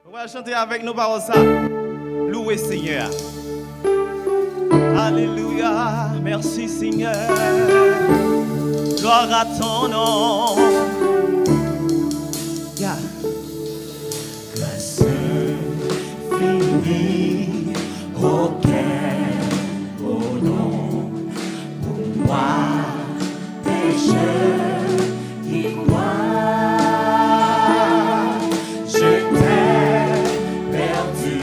On va chanter avec nous par ça. Louez Seigneur. Alléluia. Merci Seigneur. Gloire à ton nom. Yeah. Grâce infinie, auquel au nom pour moi, pécheur qui croit, je t'ai perdu,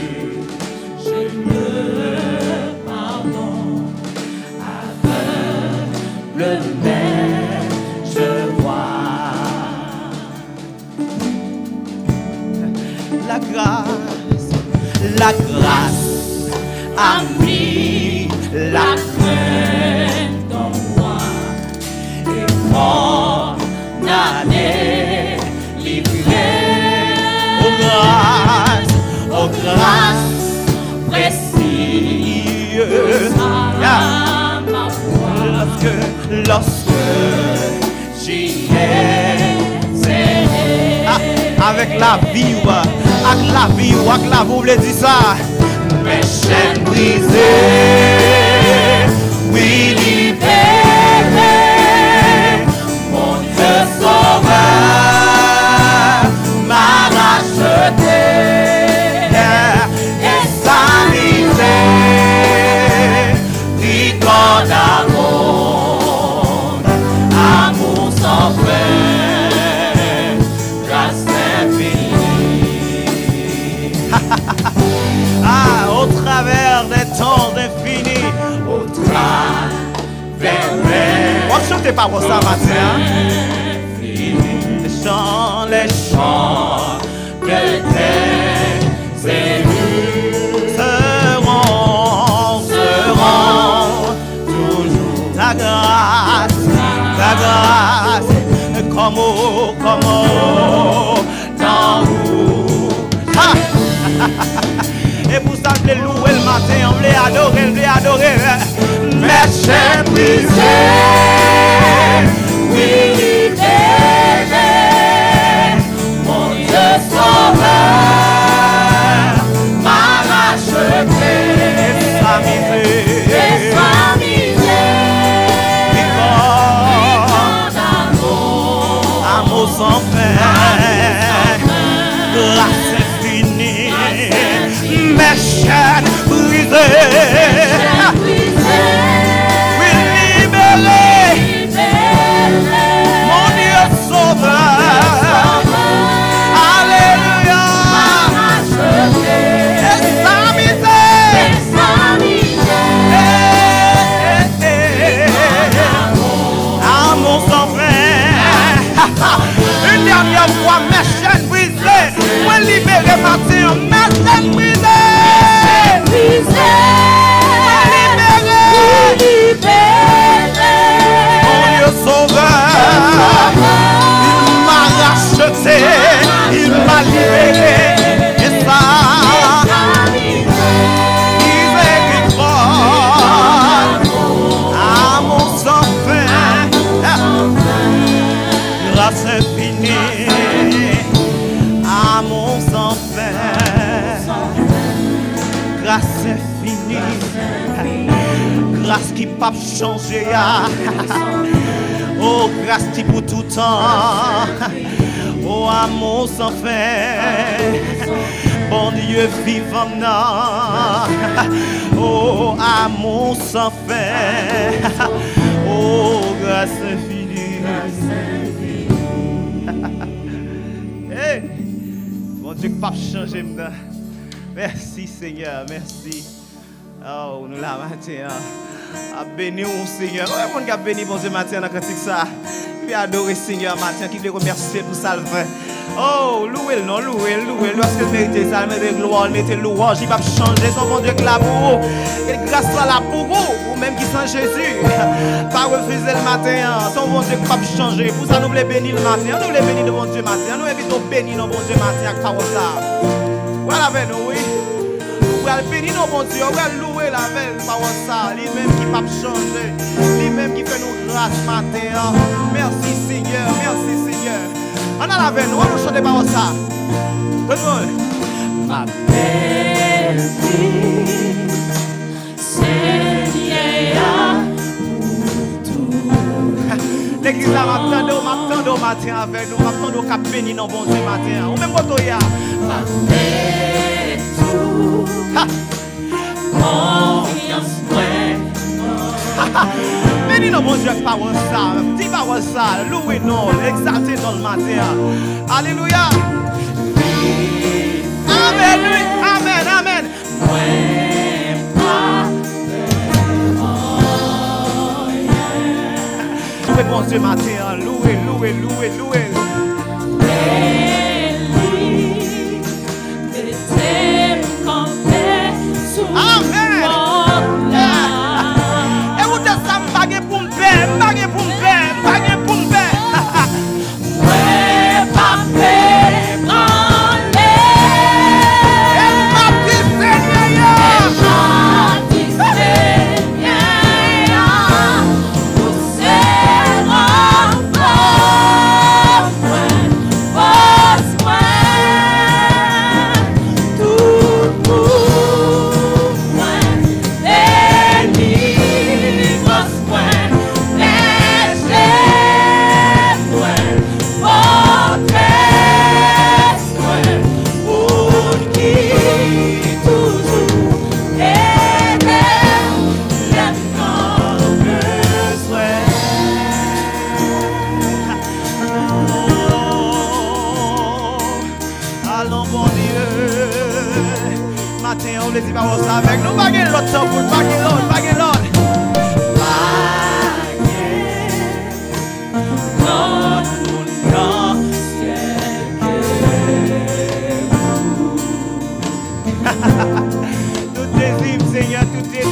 je me pardonne, aveugle mais je vois. La grâce a mis la crainte en moi et mon année livrée aux grâces précieuses à ma foi lorsque j'y ai serré avec la vie avec la vie avec la vous voulez dire ça mes chaînes brisées, oui libérées, mon Dieu sauveur m'a racheté et sa misère, victoire d'amour, amour sans fin, grâce infinie. Au travers des temps infinis, au travers on chante pas pour ça matin. Les chants de tes élus seront toujours la grâce, comme dans vous. Et pour ça, je louer le matin, on voulait adorer. mes chaînes brisées, oui libérées, mon Dieu sauveur m'a racheté et sa misère, victoire d'amour, amour sans fin, grâce infinie, mes chaînes brisées. Une dernière fois, mes chaînes brisées. Moi libéré matin, mes chaînes brisées. Mon Dieu sauveur, il m'a racheté, il m'a libéré. Et ça, miséricorde, amour sans fin, grâce infinie, amour sans fin, grâce infinie, grâce qui pas changer. Oh, grâce qui pour tout temps. Oh, amour sans fin. Bon Dieu vivant. Oh, amour sans fin. Oh, grâce infinie. Hey, bon Dieu qui pas changer maintenant. Merci Seigneur, merci. Oh, nous la matin. A béni au Seigneur. On va bénir bon Dieu matin dans cantique ça. Puis adorer Seigneur matin qui le remercier pour ça le fait. Oh, louez le nom, louez, lorsque vous méritez ça, mettez gloire, mettez louange, il va changer son bon Dieu que là pour vous. Et grâce à la pour vous, ou même qui sont Jésus. Pas refuser le matin, son bon Dieu qui va changer. Pour ça nous voulons bénir le matin, nous voulons bénir le bon Dieu matin, nous invitons bénir le bon Dieu matin avec parole ça. Voilà avec nous, oui. Nous allons bénir nos bon Dieu, nous allons louer la belle parole ça, lui-même qui va changer, lui-même qui fait nous grâce matin. Merci Seigneur, merci Seigneur. On a la veine, on va chanter par ça. Tout le monde. L'église là m'attend au matin avec nous, m'attend au cap béni dans bon Dieu matin. Ou même quand il y a. Béni dans bon Dieu avec parole ça, dis parole ça, louez nous, exaltez dans le matin. Alléluia. Amen, amen, amen. Louez bon Dieu matin, louez, louez, louez, louez. Amen. Et vous êtes ça, m'baguez pour me faire, m'baguez pour me faire, m'baguez pour me faire. Ouais, papa, avec nous, baguez l'autre temps pour baguer l'autre, baguer l'autre. Tout désir, Seigneur, tout désir.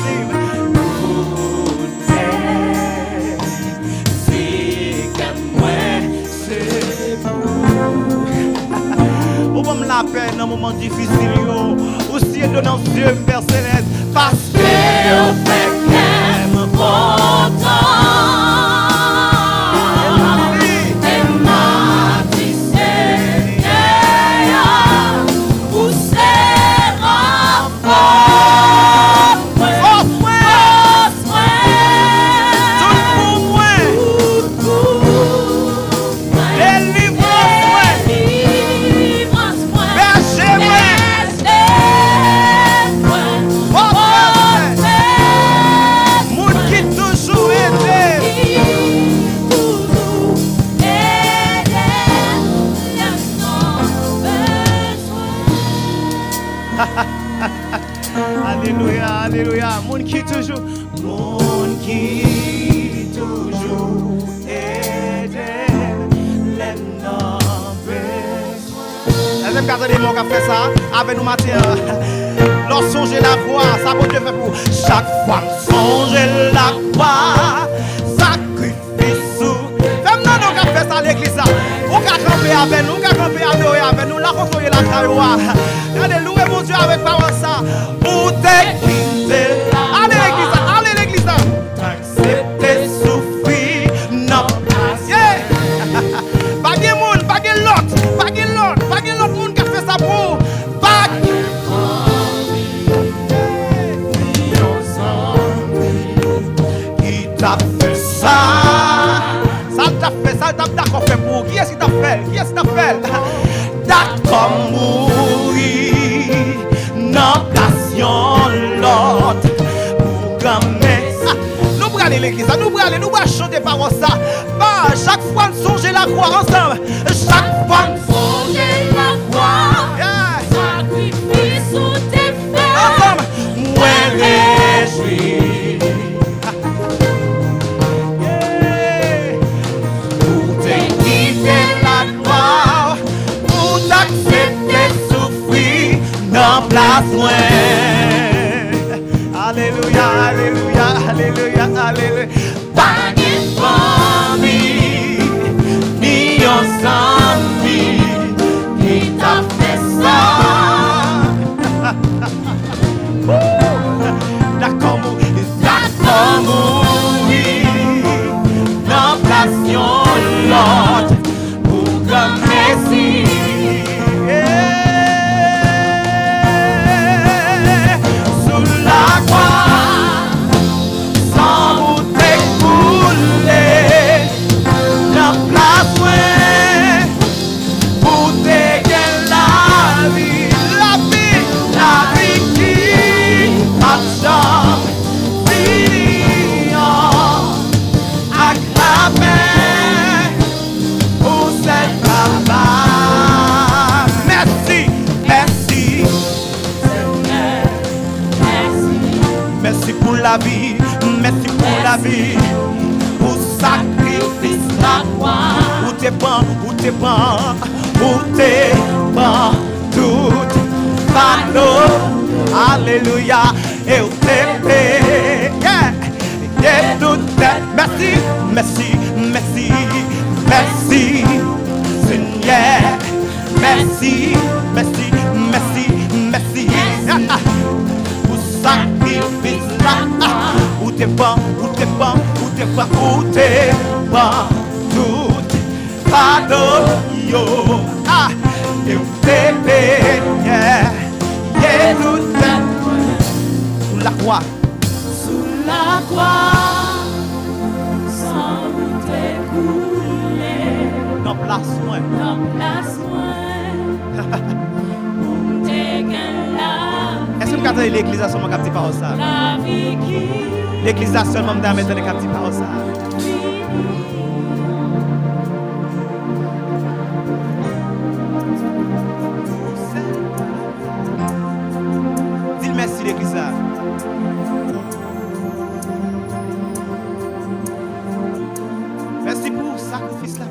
La peine dans un moment difficile, aussi donnant Dieu Père Céleste, parce que au fait qu'elle me content. Et ma vie Seigneur, où c'est ma force, tout pour moi, alléluia, alléluia. Moun qui toujours aide les besoins. Deuxième case de mots qui a fait ça avec nous matin. Lorsque songer la croix, ça peut te faire pour chaque fois songer la croix, sacrifice ou. Fais-moi nous qui a fait ça à l'église. On a campé avec nous, on a campé avec nous, là qu'on connaît la cailloua. Alléluia, mon Dieu, avec parole ça. Pour t'équiper. Allez l'église, allez l'église. T'accepter, souffrir, non. Pas de monde, pas de l'autre, pas de l'autre, pas de l'autre monde qui a fait ça pour. Pas qui t'a fait ça. Ça t'a fait ça, t'a d'accord fait pour. Qui est-ce qui t'a fait? Qui est-ce qui t'a fait? D'accord, mourir. N'occasion l'autre pour gagner. Nous allons aller l'église, nous allons chanter par ça. Chaque fois nous songer la croix ensemble. Chaque fois nous songer la croix. Sacrifice ou tes faits. Ensemble. Moi réjouis. Pour te quitter la croix, pour t'accepter souffrir. Dans place moi. Alléluia, alléluia, alléluia, alléluia. Pas de famille, ni ensemble, qui t'a fait ça. D'accord, mourir, dans place l'autre, pour comme Messie. merci pour la vie, pour sacrifice la croix. Où t'es bon, tout panneau. Alléluia, et où t'es payé. Et tout est, merci, Seigneur. Merci. Pour sacrifice là. Où t'es bon, tout pardon, yo. Et où t'es payé. Et tout est sous la croix. Sous la croix, sans t'écouler. Non, place moi. Est-ce que vous avez l'église à seulement capté par ça? L'église à seulement mettre les captifs par ça. Dis merci l'église. Merci pour le sacrifice là.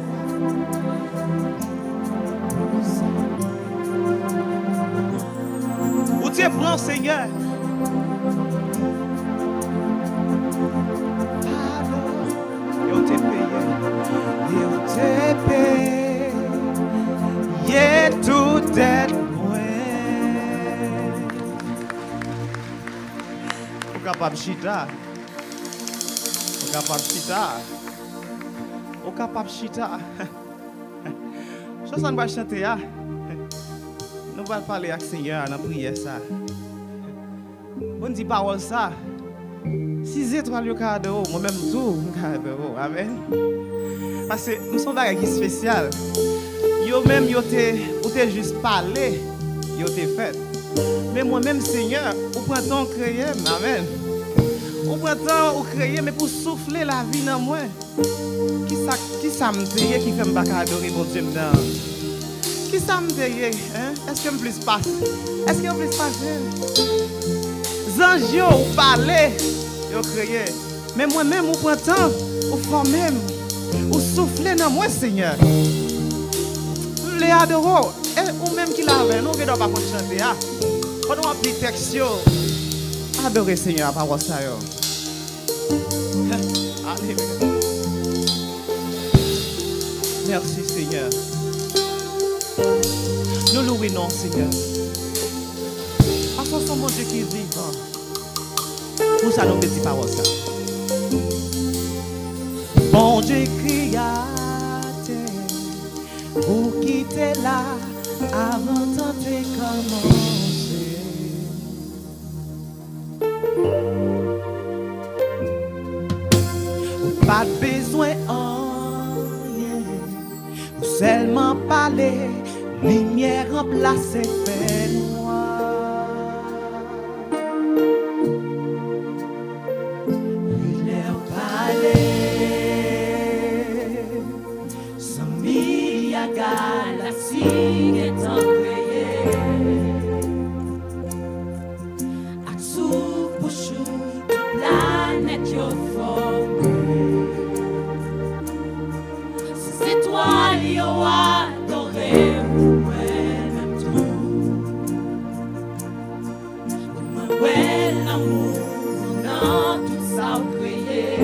Où tu es prends, Seigneur. Et où tu es payé. Tout est moins. Ou capable chita. Je ne vais pas chanter. Nous allons parler avec le Seigneur dans la prière. On dit parole ça. 6 étoiles au cadeau, moi-même tout, cadeau. Amen. Parce que nous sommes des choses spéciales. Yo même yo te juste parlé, yo te fait. Mais moi-même Seigneur, au printemps créé, amen. Au printemps ou créé mais pour souffler la vie dans moi. Qui ça me dit qui fait me pas adorer mon Dieu dedans? Qui ça me dit hein? Est-ce que me plus passe? Zanjio ou parler, yo créé. Mais moi-même au printemps, au fond même, ou souffler dans moi Seigneur. Les adorer, ou même qui l'avait, nous ne devons pas chanter. Quand on a pris texte, adorer Seigneur à parole ça. Alléluia. Merci Seigneur. Nous louons non Seigneur. Parce que c'est mon Dieu qui est vivant. Pour ça nous mettons parole ça. Bon Dieu créateur. Pour quitter là avant tant de commencer. Pas besoin en rien. Ou seulement parler, lumière remplacer fait noir. Lumière parler. Galaxie étant créée, ak sous bouchou de planète yo formé. Ces étoiles yo adoré moi-même tout. Moi l'amour dans tout ça créé.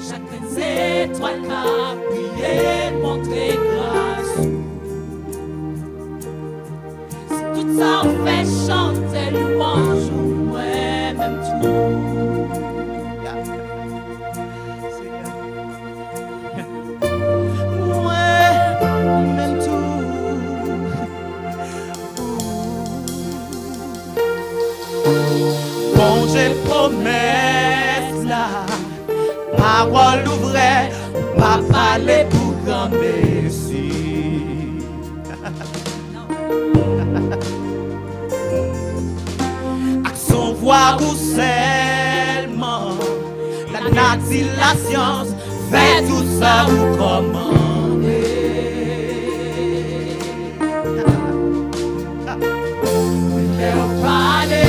Chacune des étoiles qu'a prié montrer grâce. Si tout ça on fait chanter louange, moi-même tout. Moi-même tout. Bon Dieu promesse là. Parole ouvrait, pas parler pour grand Messie. Avec son voix ou seulement, la nature, la science, fait tout ça vous commander. Parler.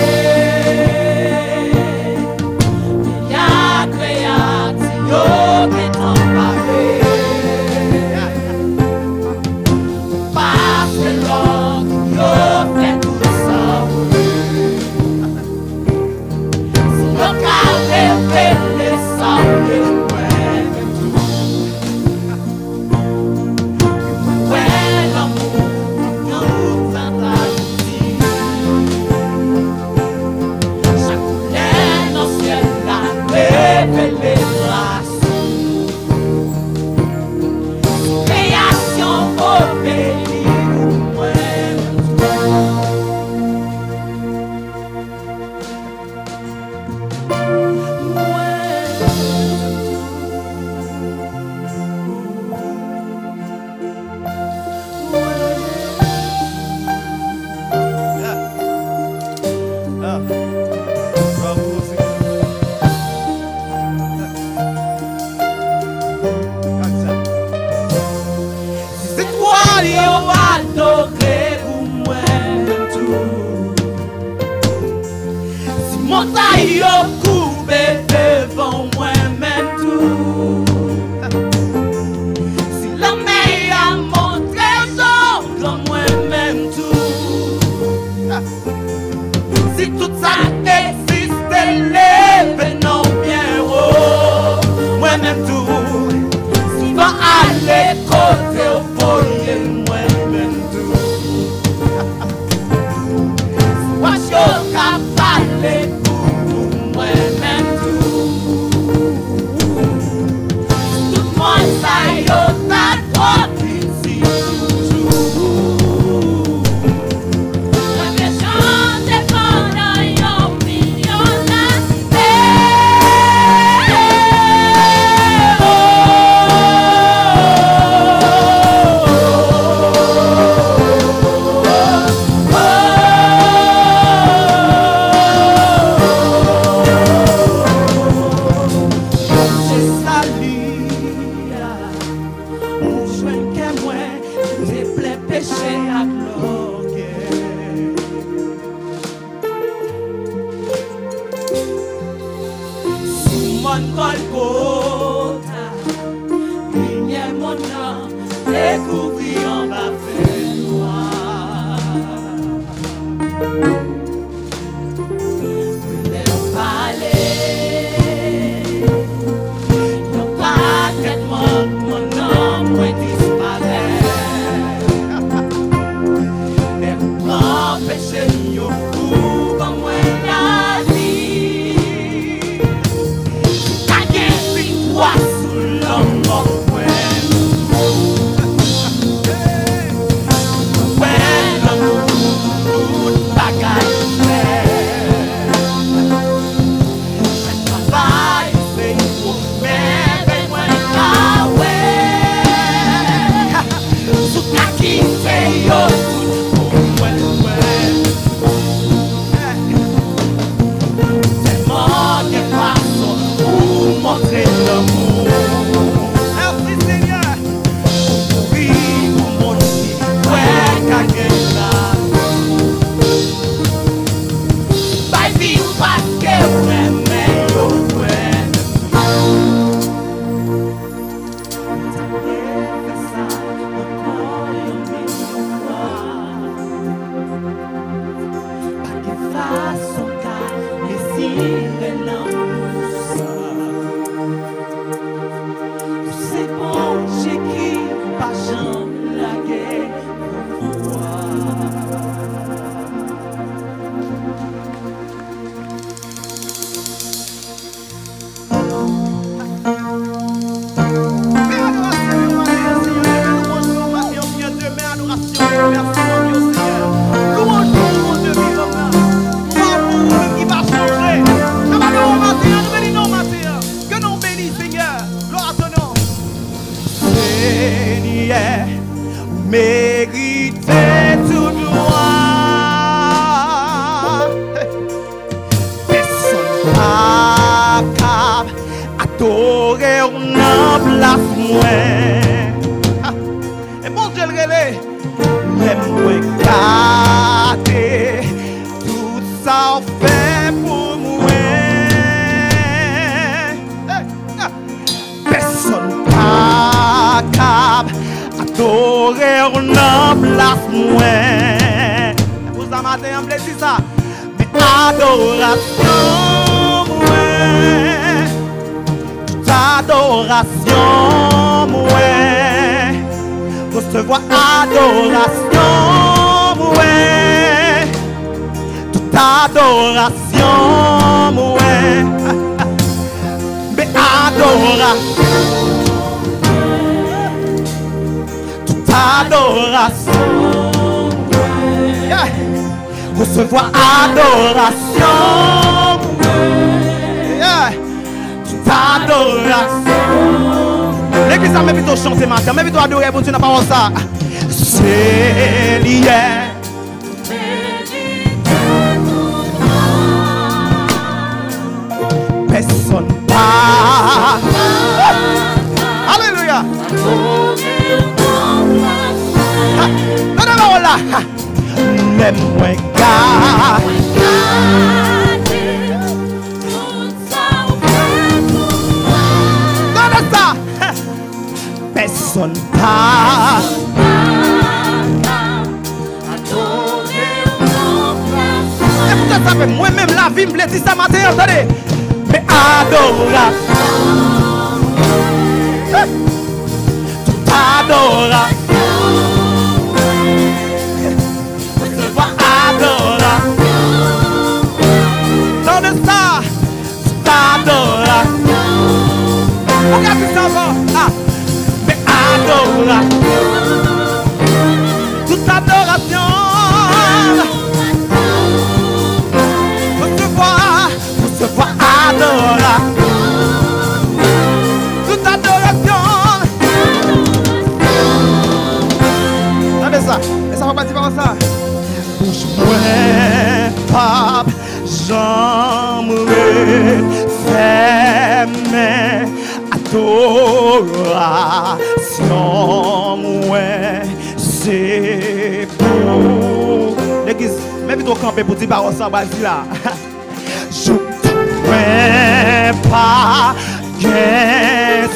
moi-même tout. Si tout ça existe, lève non bien haut, moi-même tout. Si va aller côté au foyer, moi-même tout. Moi je vais parler pour moi-même tout. Tout le monde ça y est, t'as trop ici toujours. Moi je chante pendant un million recevoir adoration, ouais, toute adoration, ouais, mais adoration, toute adoration, yeah. Recevoir adoration, yeah. Toute adoration. L'église a même plutôt chanté matin, même plutôt adorer pour Dieu n'a pas ça. C'est lié. Personne pas. Alléluia. Non, là. Même moi gars. Personne pas. Écoutez ça, moi-même la vie me plaît ça matin, attendez. Mais adoration. Toute adoration. Recevoir adoration. Dans de ça, toute adoration. Regardez ça va. Ah. Mais adoration. Toute adoration. Recevoir adoration. Toute adoration. Regardez ça. Et ça va partir par ça. Bouche moins, pape, j'aimerais fermer adoration. Moins, c'est pour l'église. Même plutôt camper pour dire par ça, vas-y là. Je ne pas guérir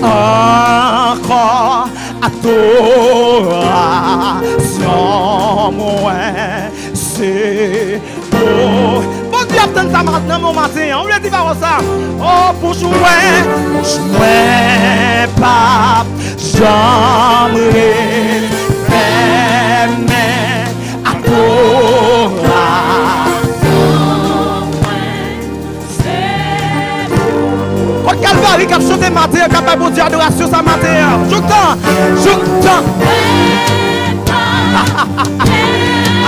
encore adoration, moi, c'est beau. Bon Dieu, attends ça maintenant, mon matin, on lui dit par ça. Oh, pour jouer, pas, j'aimerais aimer adoration. Calvaire qui a chanté matin, capable de dire adoration ça matin. J'entends.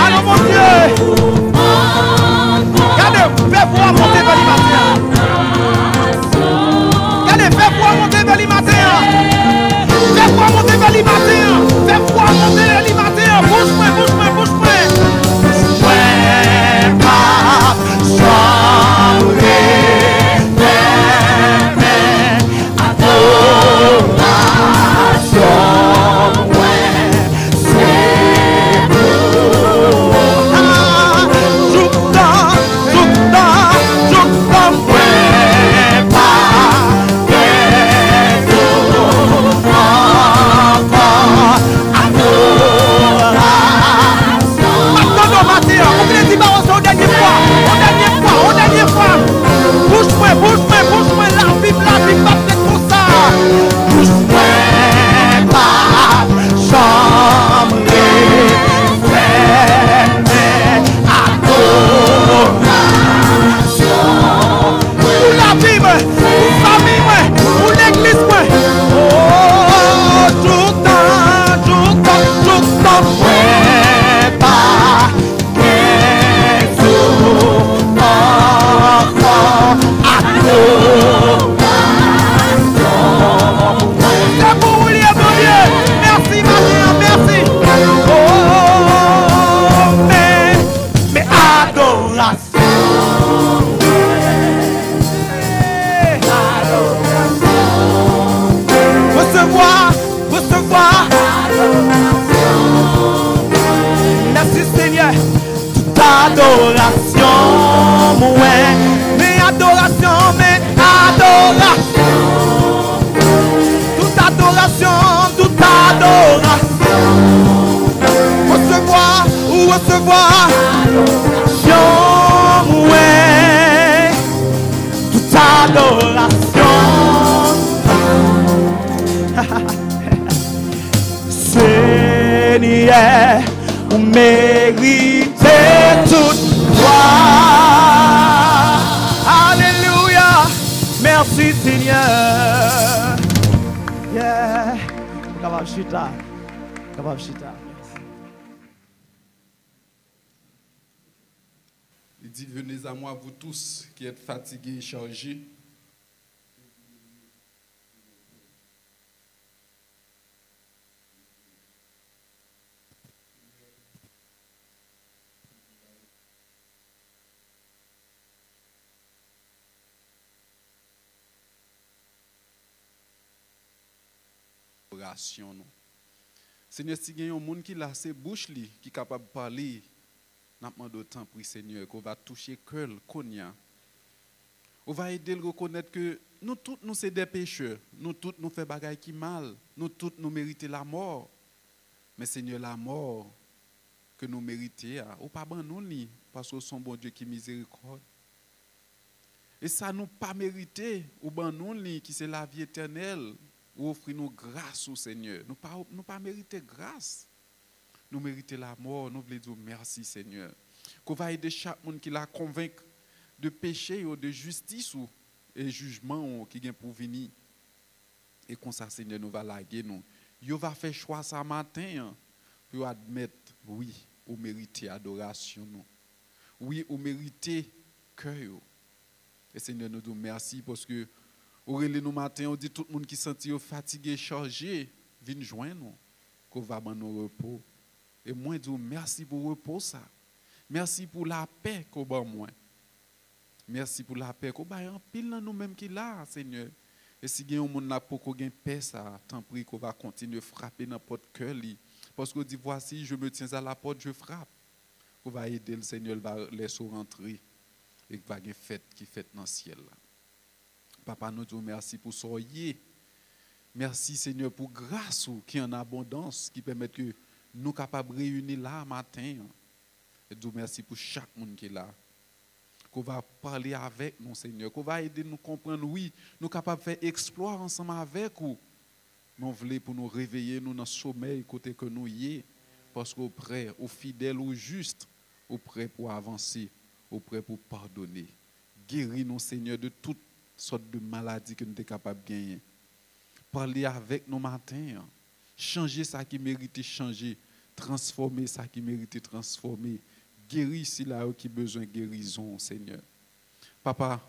Allons mon Dieu. Regardez, fais-moi monter vers le matin. Regardez, fais-moi monter vers le matin. Fais-moi monter vers le matin. Fais-moi monter vers le matin. Bouge-moi. Bouge-moi, la vie, pas fait comme ça. Bouge-moi, pas, j'aimerais fermer adoration. Pour la vie, pour la famille, pour l'église, oh, tout le temps, pas, c'est pour William, mon Dieu. Merci, Maria, merci. Oh, mais adoration. Recevoir. Merci, Seigneur. Toute adoration, ouais. Mais adoration. Toute adoration. Recevoir. Adoration, ouais. Toute adoration. Seigneur, vous méritez toute gloire. Alléluia. Merci Seigneur. Yeah. Capable chita. Il dit, venez à moi, vous tous qui êtes fatigués et chargés. Seigneur, si il y a un monde qui a ses bouches qui est capable de parler, n'a pas de temps pour Seigneur, qu'on va toucher cœur, konya. On va aider à reconnaître que nous tous nous sommes des pécheurs, nous tous nous faisons des choses qui mal, nous tous nous méritons la mort. Mais Seigneur, la mort, que nous méritons, ou pas ban nous ni, parce que son bon Dieu qui miséricorde. Et ça nous pas mérité, ou ban nous ni, qui c'est la vie éternelle, ou offrir nous grâce au Seigneur. Nous pas mérité grâce. Nous méritons la mort, nous voulons dire merci Seigneur. Qu'on va aider chaque monde qui la convaincre de péché ou de justice ou et jugement qui vient pour venir. Et comme ça, Seigneur, nous va laguer nous. Il va faire choix ce matin pour admettre, oui, vous méritez adoration. Nous. Oui, vous méritez cœur. Et Seigneur, nous disons merci parce que au nous matin, on dit tout le monde qui sentit fatigué, chargé, viens joindre nous, qu'on va dans nos repos. Et moi, je dis merci pour le repos ça. Merci pour la paix qu'on va moi. Merci pour la paix qu'on va en pile dans nous-mêmes qui là, Seigneur. Et si il y a un monde là pour qu'on ait paix ça, tant pis qu'on va continuer à frapper dans notre cœur. Parce qu'on dit voici, je me tiens à la porte, je frappe. On va aider le Seigneur, il va laisser rentrer. Et qu'il va y avoir une fête qui fête dans le ciel. Papa, nous disons merci pour soyez. Merci Seigneur pour grâce qui est en abondance, qui permet que nous capables de réunir là matin. Et nous merci pour chaque monde qui est là. Qu'on va parler avec nous Seigneur, qu'on va aider nous comprendre, oui, nous capables de faire exploit ensemble avec vous. Nous voulons pour nous réveiller, nous dans le sommeil, côté que nous y est, parce qu'au prêt, au fidèle, au juste, au prêt pour avancer, au prêt pour pardonner. Guéris-nous Seigneur de toutes sortes de maladies que nous sommes capables de gagner. Parler avec nous matin, changer ça qui mérite de changer, transformer ça qui mérite de transformer. Guéris si là qui a besoin de guérison, Seigneur. Papa,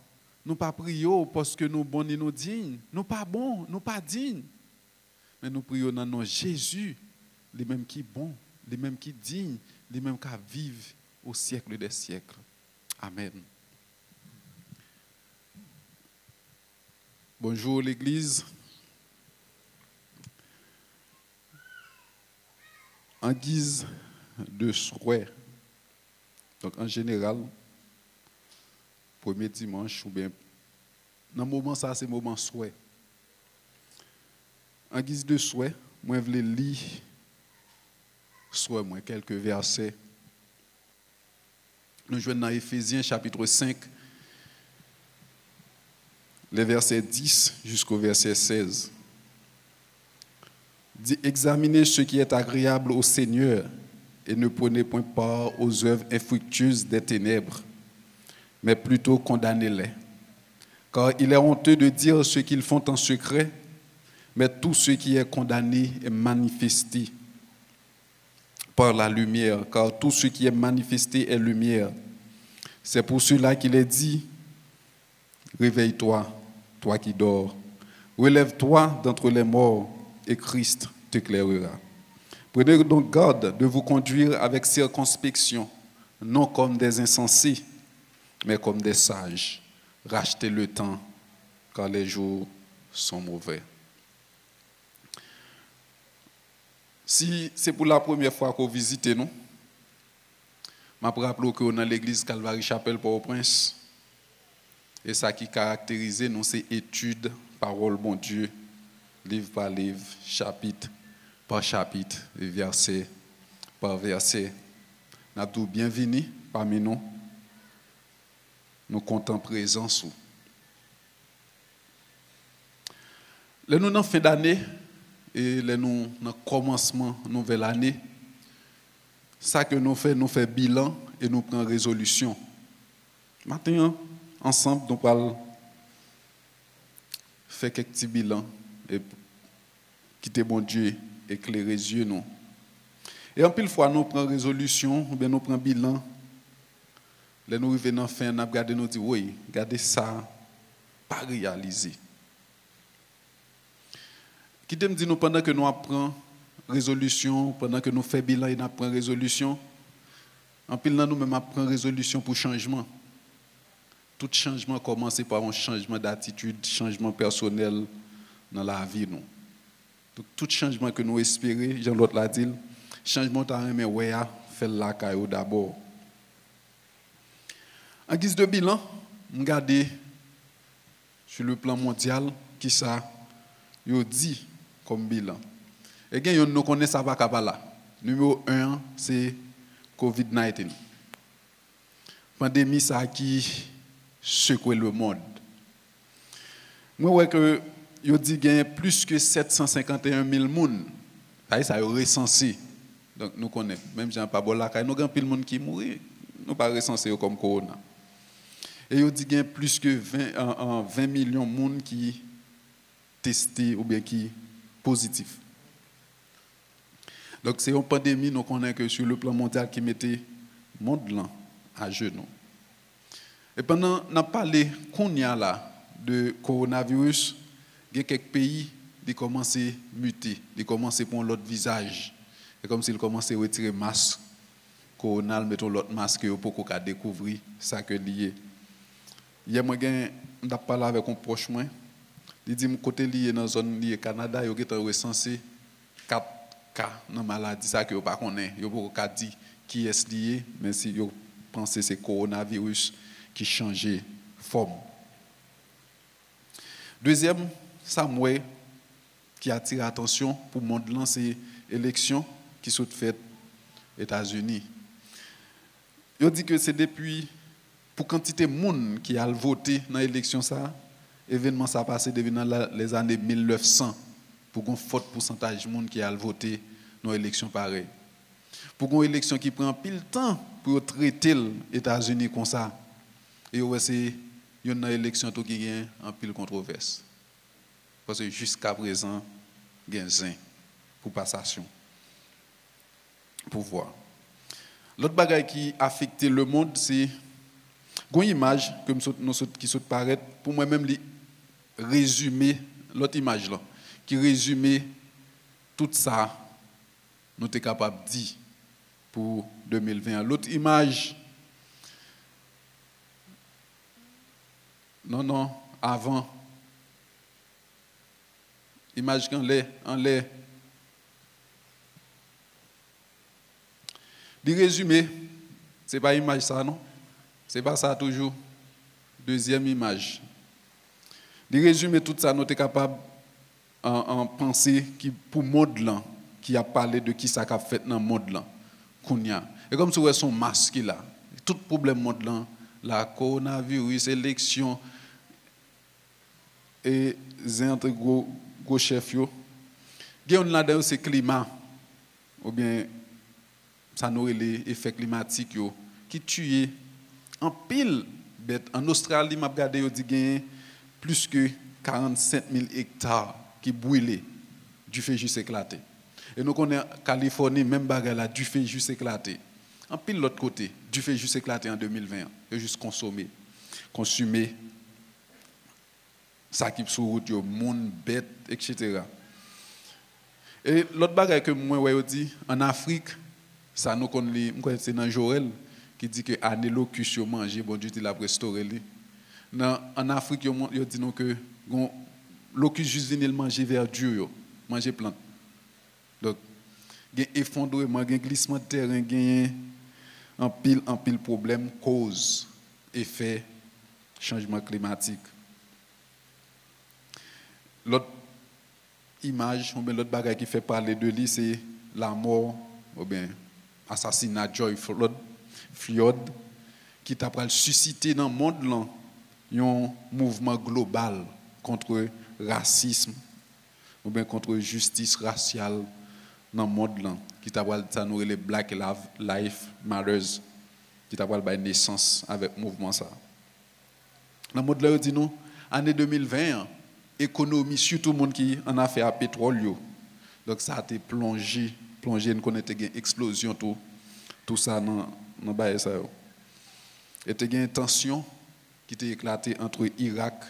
nous pas prions parce que nous bons et nous dignes. Nous pas bons, nous pas dignes. Mais nous prions dans nom Jésus, les mêmes qui bon, les mêmes qui dignes, les mêmes qui vivent au siècle des siècles. Amen. Bonjour l'Église. En guise de souhait, donc en général, premier dimanche, ou bien, dans le moment ça, c'est le moment souhait. En guise de souhait, moi, je voulais lire soit moi, quelques versets. Nous jouons dans Éphésiens chapitre 5, les versets 10 jusqu'au verset 16. Dit, examinez ce qui est agréable au Seigneur et ne prenez point part aux œuvres infructueuses des ténèbres, mais plutôt condamnez-les. Car il est honteux de dire ce qu'ils font en secret, mais tout ce qui est condamné est manifesté par la lumière, car tout ce qui est manifesté est lumière. C'est pour cela qu'il est dit, réveille-toi, toi qui dors, relève-toi d'entre les morts, et Christ t'éclairera. Prenez donc garde de vous conduire avec circonspection, non comme des insensés, mais comme des sages. Rachetez le temps, car les jours sont mauvais. Si c'est pour la première fois que vous visitez nous, je me rappelle que dans l'église Calvary Chapelle Port-au-Prince, et ça qui caractérise nous, c'est étude, parole, bon Dieu, livre par livre, chapitre par chapitre, et verset par verset. Nous avons bienvenue parmi nous. Nous comptons présence. Là, nous, dans la fin d'année, et là, nous, dans le commencement de la nouvelle année, ça que nous faisons bilan et nous prenons résolution. Maintenant, ensemble, nous allons faire quelques petits bilans et quitter bon Dieu, éclairer les yeux. Nous. Et en pile fois, nous prenons résolution, ou bien nous prenons bilan. Là, nous arrivons à la fin, nous regardons, nous disons, oui, regardez ça, pas réalisé. Qui te me dit, nous, pendant que nous apprenons résolution, pendant que nous faisons bilan et nous apprenons résolution, en pile, nous-mêmes apprenons résolution pour changement. Tout changement commence par un changement d'attitude, changement personnel dans la vie. Nous. Tout changement que nous espérons, Jean-Claude l'a dit, changement mais ouais, fait la caillou d'abord. En guise de bilan, regardez sur le plan mondial qui ça yo dit comme bilan. Et bien nous connaissons ça pas là. Numéro 1, c'est COVID-19. Pandémie ça qui secoue le monde. Moi ouais que yo dit qu'il y a plus que 751 000 personnes. Ça a recensé. Donc nous connaissons même Jean Pabola, nous avons pile monde qui mourir, nous pas recensé comme corona. Et yo dit qu'il y a plus que 20 millions de monde qui testé ou bien qui positif. Donc c'est une pandémie nous connaissons que sur le plan mondial qui mettait le monde là à genoux. Et pendant qu'on a parlé de coronavirus, il y a quelques pays qui commencent à muter, qui commencent à prendre l'autre visage. C'est comme s'ils commençaient à retirer le masque. Corona, mettons l'autre masque pour qu'on découvrir ça que lié. Hier, je parlé avec un proche moi. Il dit que côté lié dans la zone liée Canada, il y a recensé 4 cas de maladie. Ça que vous ne connaissez pas. Il n'y a pas dit qui est lié, mais si vous pensez que c'est le coronavirus qui changeait forme. Deuxième, ça qui attire l'attention pour le monde, c'est l'élection qui s'est faite aux États-Unis. Il dit que c'est depuis, pour quantité de monde qui a voté dans l'élection, ça, événement ça a passé depuis dans les années 1900, pour un fort pourcentage de monde qui a voté dans l'élection pareille. Pour une élection qui prend pile temps pour traiter les États-Unis comme ça, et c'est une élection qui a un pile controverse. Parce que jusqu'à présent, il y a un pour passation, pouvoir. L'autre bagage qui affecte le monde, c'est une image qui se paraît, pour moi-même, résumer l'autre image là, qui résume tout ça, nous sommes capables de dire pour 2020. L'autre image, non, avant, image qu'en l'air. Du résumé, ce n'est pas image ça, non? Ce n'est pas ça toujours. Deuxième image. Du résumé, tout ça, nous sommes capables en penser qui pour le monde là, qui a parlé de qui ça a fait dans le monde là. Et comme si vous avez son masque là, tout problème monde là, la coronavirus, élection, et entre gros chefs, il y a là-dedans c'est climat, ou bien ça nous les effets climatiques qui tuent en pile bête. En Australie, m'a regardé, il dit qu'il y a plus que 47 000 hectares qui brûlent, du fait juste éclaté. Et nous connaissons en Californie, même bagarre là, du fait juste éclaté. En pile l'autre côté, du fait juste éclaté en 2020, et juste consommé, ça qui sur route, monde bête, etc. Et l'autre bagarre que moi dit en Afrique, ça nous connaît, c'est dans Joël qui dit que année locution manger, bon Dieu il a restauré lui. En Afrique, ils disent que locus juste venir manger verdure, manger plante. Donc, il y a effondrement, il y a glissement de terrain, il y a un pile problème, cause, effet, changement climatique. L'autre image, ou bien l'autre bagage qui fait parler de lui, c'est la mort, ou bien assassinat George Floyd, qui t'a suscité dans le monde là, un mouvement global contre le racisme, ou bien contre la justice raciale dans le monde là, qui t'a parlé les Black Lives Matters, qui t'a parlé de naissance avec le mouvement ça. Dans le monde là, dit nous, année 2020, économie, surtout le monde qui en a fait à pétrole, donc ça a été plongé, nous connaissons une explosion, tout ça dans le bail ça. Et il y a une tension qui était éclatée entre Irak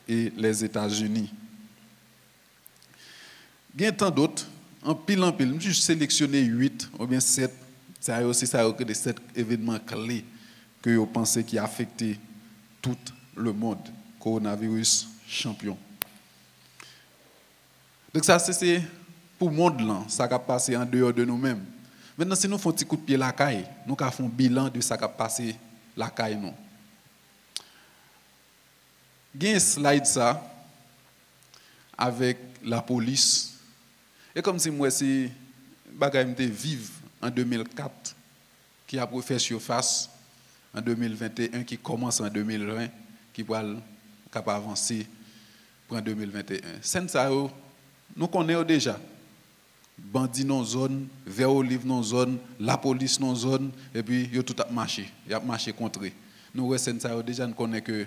et les États-Unis. Il y a tant d'autres, en pile, je juste sélectionné 8 ou bien 7, c'est aussi ça des 7 événements clés que vous pensez qui affectent tout le monde. Coronavirus champion. Donc ça c'est pour le monde là, ça a passé en dehors de nous-mêmes. Maintenant si nous faisons un petit coup de pied la caille, nous faisons un bilan de ça qui a passé la caille nous. Il y a un slide ça avec la police. Et comme si moi c'est bagaille me vivre en 2004 qui a fait surface en 2021, qui commence en 2020, qui va capable avancer pour en 2021. Scène ça, nous connaissons déjà. Bandits dans zone, vers olive dans zone, la police dans zone, et puis ils ont tout marché. Ils ont marché contre eux. Nous, scène ça, déjà, nous connaissons que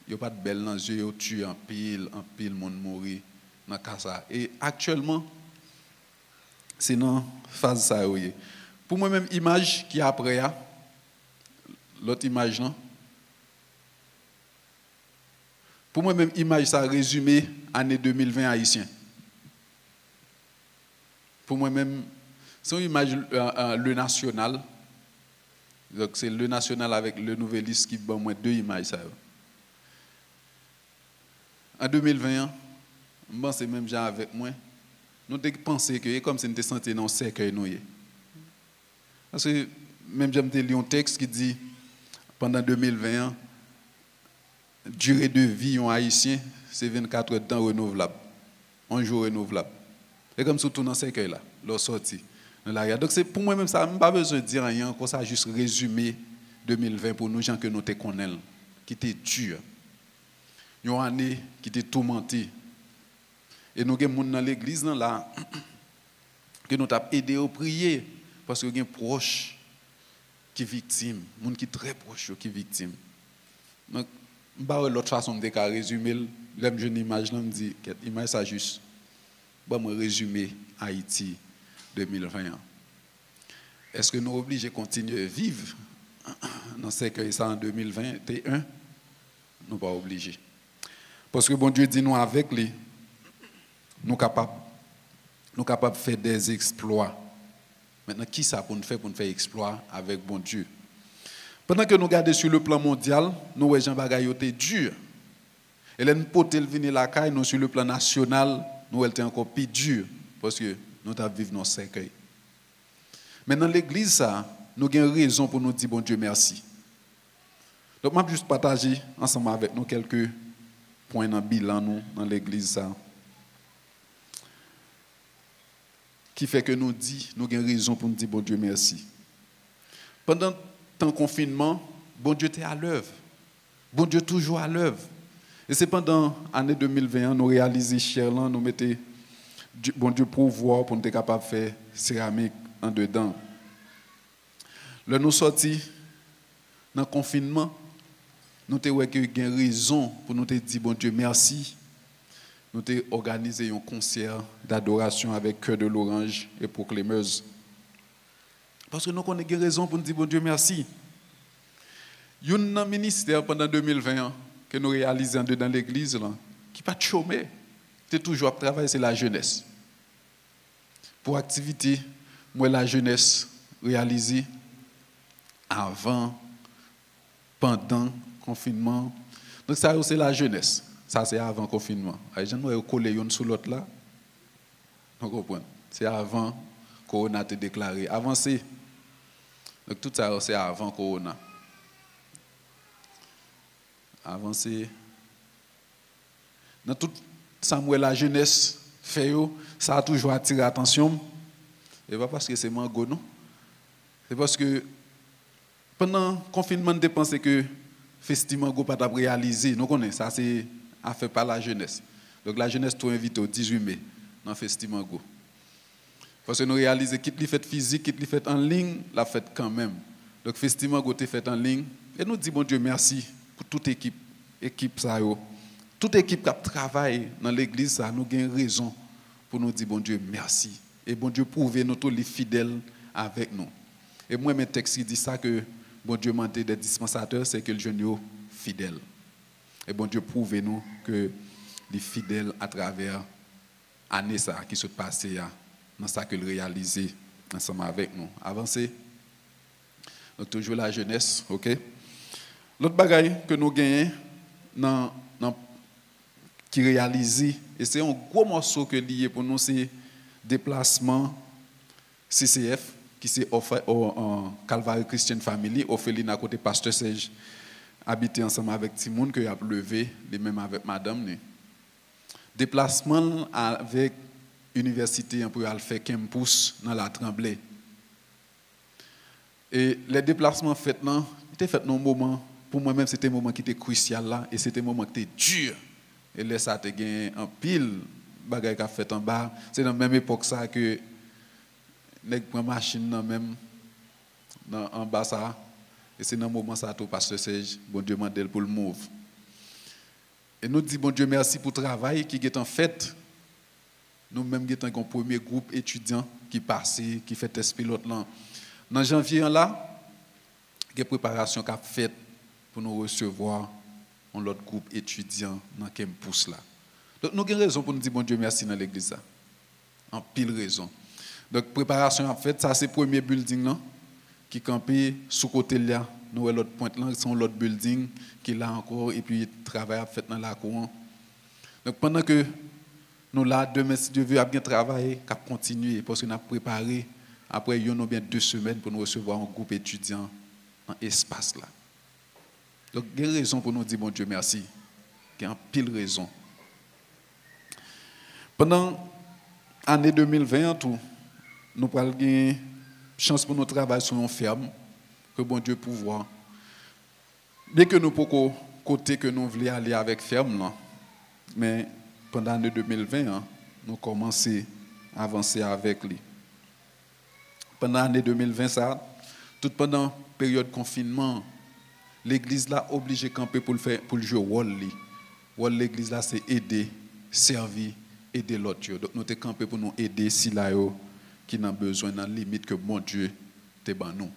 il n'y a pas de belle dans les yeux, ils tuent en pile, monde mourir dans casa. Et actuellement, c'est dans la phase ça. Pour moi-même, image qui est après, l'autre image, non? Pour moi-même, image, ça résumé année 2020 haïtien. Pour moi-même, c'est une image le national. Donc, c'est le national avec le Nouvelliste qui donne moi deux images. Ça. En 2020, je pense même gens avec moi, nous avons pensé que comme si nous étions sentis dans le cercueil. Parce que même j'ai lu un texte qui dit, pendant 2020, durée de vie en haïtien, c'est 24 temps renouvelable. Un jour renouvelable. Et comme surtout dans le cercueil là, leur sortie. Donc c'est pour moi-même ça, je n'ai pas besoin de dire rien, comme ça juste résumé 2020 pour nous gens que nous te connaissons, qui étaient durs. Une année qui était tourmentée. Et nous avons des gens dans l'église là, que nous avons aidé à prier, parce que nous avons des proches qui sont victimes, des gens qui sont très proches qui sont victimes. Donc, je ne sais pas l'autre façon de résumer, j'aime une image, je me dis, l'image ça juste. Je vais résumer Haïti 2020. Est-ce que nous sommes obligés de continuer à vivre dans ce que ça en 2021? Nous ne sommes pas obligés. Parce que bon Dieu dit nous avec lui, nous sommes capables de faire des exploits. Maintenant, qui ça pour nous faire exploit avec bon Dieu? Pendant que nous regardons sur le plan mondial, nous voyons Jean-Bagaille était dur. Et là, nous pouvons venir la caille, nous sur le plan national, nous sommes encore plus dur parce que nous vivons dans le cercueil. Mais dans l'église, nous avons raison pour nous dire bon Dieu merci. Donc, je vais juste partager ensemble avec nous quelques points dans le bilan dans l'église. Qui fait que nous avons raison pour nous dire bon Dieu merci. Pendant le confinement, bon Dieu était à l'œuvre. Bon Dieu toujours à l'œuvre. Et c'est pendant l'année 2021, nous réalisons cher là, nous mettons bon Dieu pouvoir pour nous être capable de faire céramique en dedans. Là, nous sortis dans le confinement, nous avons une raison pour nous dire bon Dieu merci. Nous avons organisé un concert d'adoration avec Cœur de l'Orange et Proclameuse. Parce que nous avons une raison pour nous dire bon Dieu merci. Il y a un ministère pendant 2020 que nous réalisons dans l'église qui n'est pas chômé. C'est toujours à travailler, c'est la jeunesse. Pour activité, moi la jeunesse réalisée avant, pendant le confinement. Donc ça c'est la jeunesse. Ça c'est avant le confinement. Les gens nous collé l'un sur l'autre là. Vous comprenez? C'est avant Corona te déclaré. Avancé. Donc tout ça c'est avant Corona. Avancé. Dans tout ça, la jeunesse fait, ça a toujours attiré l'attention. Et pas parce que c'est mango, non. C'est parce que pendant le confinement, on pensait que le festival n'a pas réalisé. Nous connaissons ça, c'est fait par la jeunesse. Donc la jeunesse est invitée au 18 mai dans le festival. Parce que nous réalisons qu'il les fait physique, qu'il les fait en ligne, la fête quand même. Donc le festival a été fait en ligne. Et nous disons, bon Dieu, merci pour toute équipe ça. Toute équipe qui travaille dans l'église, ça, nous avons raison pour nous dire, bon Dieu, merci. Et bon Dieu, prouvez nous tous les fidèles avec nous. Et moi, mes textes qui disent ça, que bon Dieu m'a dit des dispensateurs, c'est que le jeune est fidèle. Et bon Dieu, prouvez-nous que les fidèles à travers l'année qui se passée, dans ça que le réaliser ensemble avec nous. Avancez. Donc, toujours la jeunesse, ok? L'autre bagaille que nous gagnons qui réalisé, et c'est un gros morceau que lié pour nous, c'est déplacement CCF, qui c'est au Calvary Christian Family, Ophéline à côté Pasteur Serge, habité ensemble avec Timoun, que a levé, les mêmes avec madame. Déplacement avec université pour aller faire campus dans la Tremblay. Et les déplacements faits là, étaient faits dans un moment, pour moi-même, c'était un moment qui était crucial là, et c'était un moment qui était dur. Et là, ça a gagné un pile bagaille qu'a fait en bas. C'est dans la même époque ça que nèg prend machine là même en bas ça. Et c'est dans le moment ça tout pasteur Serge, bon Dieu mandel pour le move. Et nous disons bon Dieu merci pour le travail qui est en fait. Nous-mêmes avons un premier groupe étudiant qui passe, qui fait test pilote là. Dans janvier là, il y a une préparation qui a faite pour nous recevoir l'autre groupe étudiant dans le campus là. Donc nous avons raison pour nous dire bon Dieu merci dans l'église là. En pile raison. Donc préparation a faite, ça c'est le premier building là qui campé sous côté là. Nous avons l'autre pointe là, c'est l'autre building qui là encore et puis travail a fait dans la cour. Donc pendant que nous là demain si Dieu veut a bien travailler, qu'a continuer parce qu'on a préparé après il y a bien 2 semaines pour nous recevoir un groupe étudiant dans l'espace là. Donc il y a raison pour nous dire bon Dieu merci. Il y a pile raison. Pendant l'année 2020 tout, nous avons une chance pour nous travailler sur une ferme que bon Dieu pouvoir. Bien que nous pouvons côté que nous voulions aller avec ferme là, mais pendant l'année 2020, nous commençons à avancer avec lui. Pendant l'année 2020, ça, tout pendant la période de confinement, l'église là obligé de camper pour le jouer rôle. Rôle l'église là, c'est aider, servir, aider l'autre. Donc nous sommes campés pour nous aider si là qui n'a besoin dans la limite que bon Dieu te ban nous.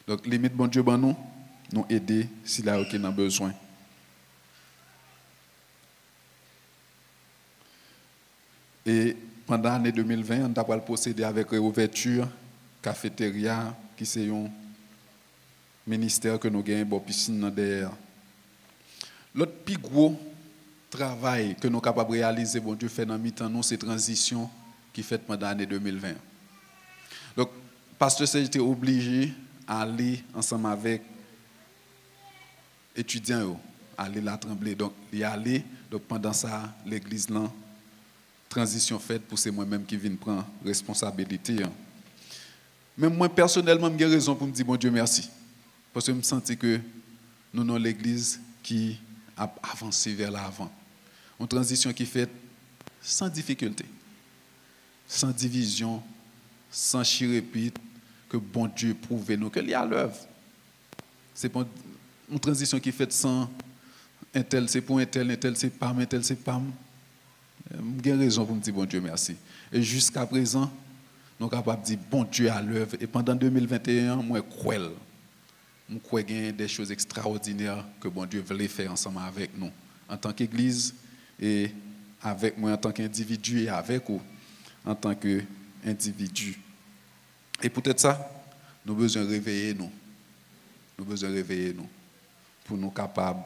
Donc limite bon Dieu ban nous aider si là qui n'a besoin. Et pendant l'année 2020, on a pas procédé avec réouverture, cafétéria, qui c'est un ministère que nous gagnons, piscine derrière. L'autre plus gros travail que nous sommes capables de réaliser, bon Dieu fait dans mi-temps, nous, c'est transition qui fait pendant l'année 2020. Donc, pasteur Serge était obligé à aller ensemble avec étudiants, aller la trembler. Donc, il y aller. Donc, pendant ça, l'église là. Transition faite pour c'est moi-même qui viens prendre responsabilité. Même moi personnellement, j'ai raison pour me dire bon Dieu merci. Parce que je me sens que nous avons l'église qui a avancé vers l'avant. Une transition qui est faite sans difficulté, sans division, sans chirépite, que bon Dieu prouve nous qu'il y a à l'œuvre. C'est pas une transition qui est faite sans un tel c'est pour un tel c'est pas, un tel c'est pas. J'ai raison pour me dire bon Dieu merci. Et jusqu'à présent, nous sommes capables de dire bon Dieu à l'œuvre. Et pendant 2021, moi, je crois qu'il y a des choses extraordinaires que bon Dieu voulait faire ensemble avec nous. En tant qu'Église et avec moi en tant qu'individu et avec vous en tant qu'individu. Et peut-être ça, nous avons besoin de réveiller nous. Nous avons besoin de réveiller nous pour nous capables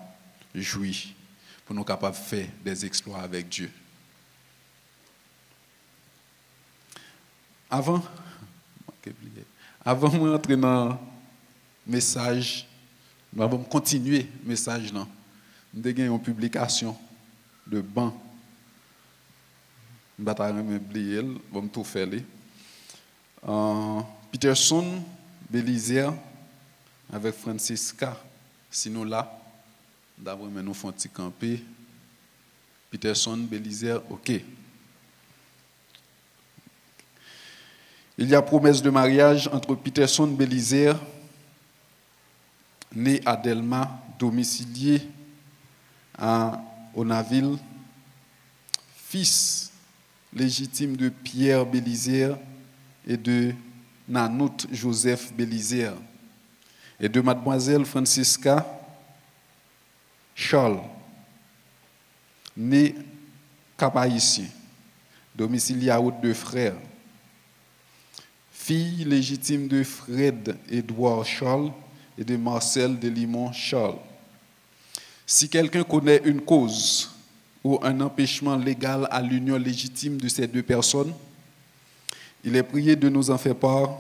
de jouir, pour nous capables de faire des exploits avec Dieu. Avant de rentrer dans le message, avant de continuer le message, nous avons une publication de banc. Je vais oublier, je vais tout faire. Peterson, Bélizière, avec Francisca, sinon là, d'abord nous faisons un petit camper. Peterson, Bélizière, ok. Il y a promesse de mariage entre Peterson Bélizière, né à Delma, domicilié à Onaville, fils légitime de Pierre Bélizière et de Nanout Joseph Bélizière, et de mademoiselle Francisca Charles, né Cap-Haïtien, domicilié à Haute-de-Frères, fille légitime de Fred Edouard Charles et de Marcel Delimont Charles. Si quelqu'un connaît une cause ou un empêchement légal à l'union légitime de ces deux personnes, il est prié de nous en faire part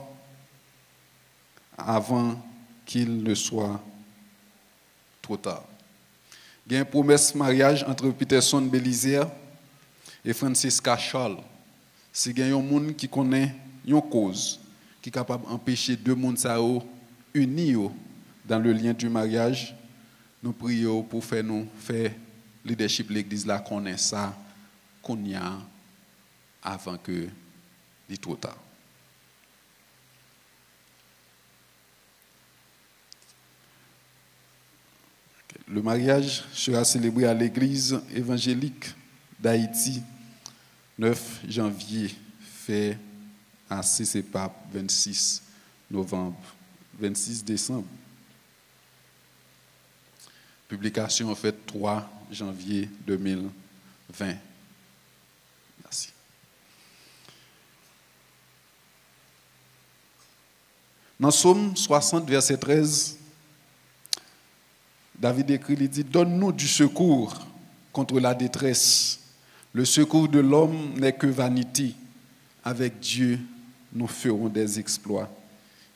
avant qu'il ne soit trop tard. Il y a une promesse de mariage entre Peterson Bélizière et Francisca Charles. Si il y a un monde qui connaît une cause, qui est capable d'empêcher deux mondes unis dans le lien du mariage. Nous prions pour faire leadership l'église là qu'on ait ça qu'on y a avant que il trop tard. Le mariage sera célébré à l'église évangélique d'Haïti 9 janvier, fait à CCPAP 26 novembre, 26 décembre. Publication en fait 3 janvier 2020. Merci. Dans Psaume 60, verset 13, David écrit, il dit, donne-nous du secours contre la détresse. Le secours de l'homme n'est que vanité. Avec Dieu, nous ferons des exploits.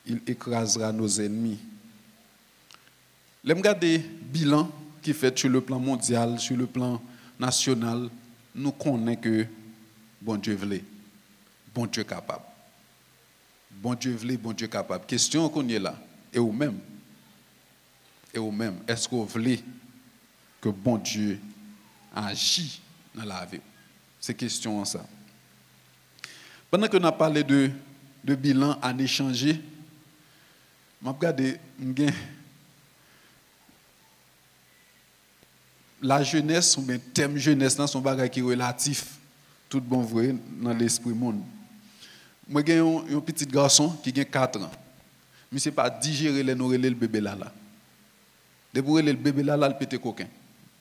Il écrasera nos ennemis. Les regarder bilan qui fait sur le plan mondial, sur le plan national, nous connaissons que bon Dieu voulait, bon Dieu capable. Bon Dieu voulait, bon Dieu capable. Question qu'on est là, et vous-même, est-ce que vous voulez que bon Dieu agisse dans la vie? C'est question ça. Pendant que nous avons parlé de bilan à échanger, je vais regarder la jeunesse, ou bien le thème jeunesse, c'est un bagage qui est relatif, tout bon vrai, dans l'esprit monde. Moi, j'ai un petit garçon qui a 4 ans. Mais ce n'est pas digérer le bébé là. Depuis le bébé là, il pète coquin.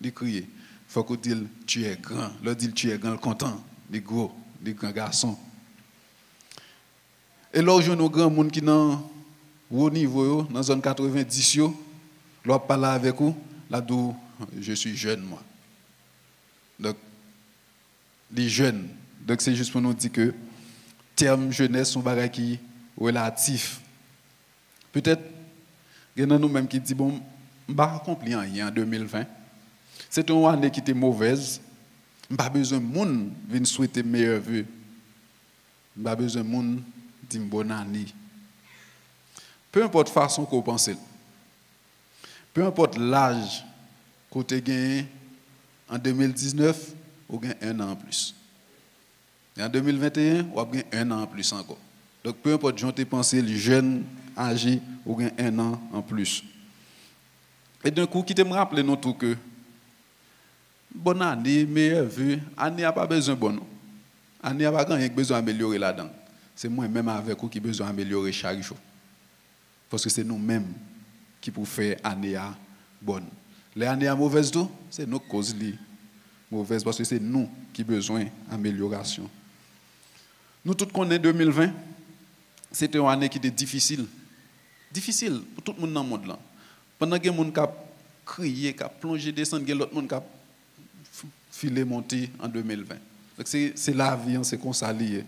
Il crie. Il faut qu'on dise tu es grand. Il dit tu es grand, content. Il gros, il grand garçon. Et là, je vois grand monde qui dans haut niveau, dans la zone 90, là, parle avec vous, là, d'où je suis jeune, moi. Donc, les jeunes. Donc, c'est juste pour nous dire que terme jeunesse sont bagage qui relatif. Peut-être, il y en a nous-mêmes qui disent, bon, je n'ai pas accompli rien en 2020. C'est une année qui était mauvaise. Je n'ai pas besoin de monde venir souhaiter meilleurs vœux. Je n'ai pas besoin de monde dire bonne année. Peu importe la façon qu'on pense. Peu importe l'âge qu'on a gagné en 2019, on gagne 1 an en plus. Et en 2021, on gagne 1 an en plus encore. Donc peu importe j'en ai pensé, les jeunes âgés, on gagne 1 an en plus. Et d'un coup, qui te me rappelle non tout que bonne année, meilleur vœu, année n'a pas besoin de bon. Année n'a pas besoin d'améliorer là-dedans. C'est moi-même avec vous qui besoin d'améliorer chaque jour. Parce que c'est nous-mêmes qui pouvons faire année bonne. Les années mauvaises, c'est nos causes mauvaises parce que c'est nous qui avons besoin d'amélioration. Nous tous connaissons 2020, c'était une année qui était difficile. Difficile pour tout le monde dans le monde. Là. Pendant que les gens ont crié, ont plongé, descendu, l'autre monde a filé, monté en 2020. Donc c'est la vie, c'est comme ça lié.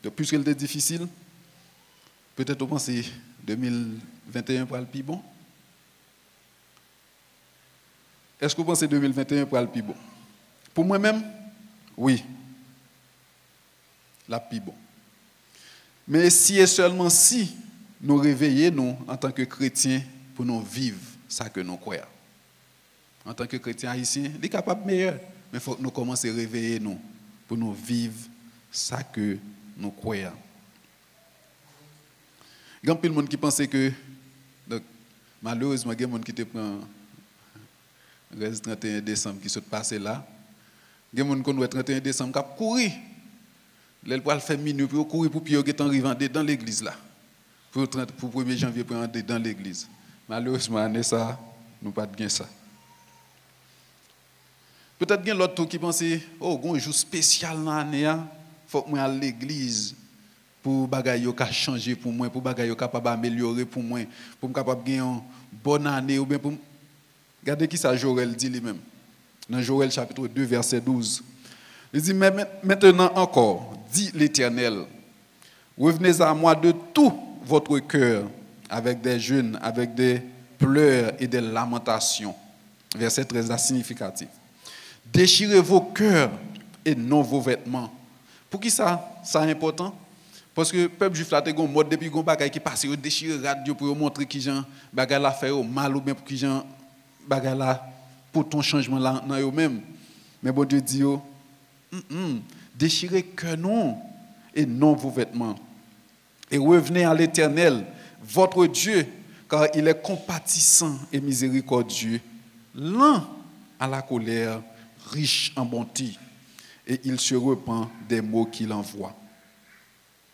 Donc, puisqu'elle était difficile, peut-être vous pensez 2021 pour le plus bon. Est-ce que vous pensez 2021 pour le plus bon? Pour moi-même, oui. La plus bon. Mais si et seulement si nous réveillons nous en tant que chrétiens pour nous vivre ça que nous croyons. En tant que chrétiens haïtiens, il est capable de meilleur. Mais il faut que nous commencions à réveiller nous pour nous vivre ça que nous croyons. Il y a plein de monde qui pense que, donc, malheureusement, il y a des gens qui te prennent le 31 décembre qui se passe là. Il y a des gens qui ont le 31 décembre qui courir. Ils vont faire minuit pour courir pour pied qui arriver dans l'église là. Pour 1er janvier pour entrer dans l'église. Malheureusement, ça, nous pas de ça. Peut-être qu'il y a l'autre qui pense oh, il y a un jour spécial dans l'année, il faut que je aille à l'église pour bagaille changer pour moi, pour bagaille capable améliorer pour moi, pour me capable gagner une bonne année ou bien pour regardez qui ça Joël dit lui-même. Dans Joël chapitre 2 verset 12. Il dit mais maintenant encore, dit l'Éternel, revenez à moi de tout votre cœur avec des jeûnes, avec des pleurs et des lamentations. Verset 13 significatif. Déchirez vos cœurs et non vos vêtements. Pour qui ça est important? Parce que le peuple juif là, il mode depuis qu'on bagaille qui passe, il déchire radio pour montrer qui gens bagaille la fait mal ou bien pour qui gens bagaille là pour ton changement là dans eux-mêmes. Mais bon Dieu dit déchirez que non et non vos vêtements. Et revenez à l'Éternel, votre Dieu, car il est compatissant et miséricordieux, lent à la colère, riche en bonté, et il se repent des mots qu'il envoie.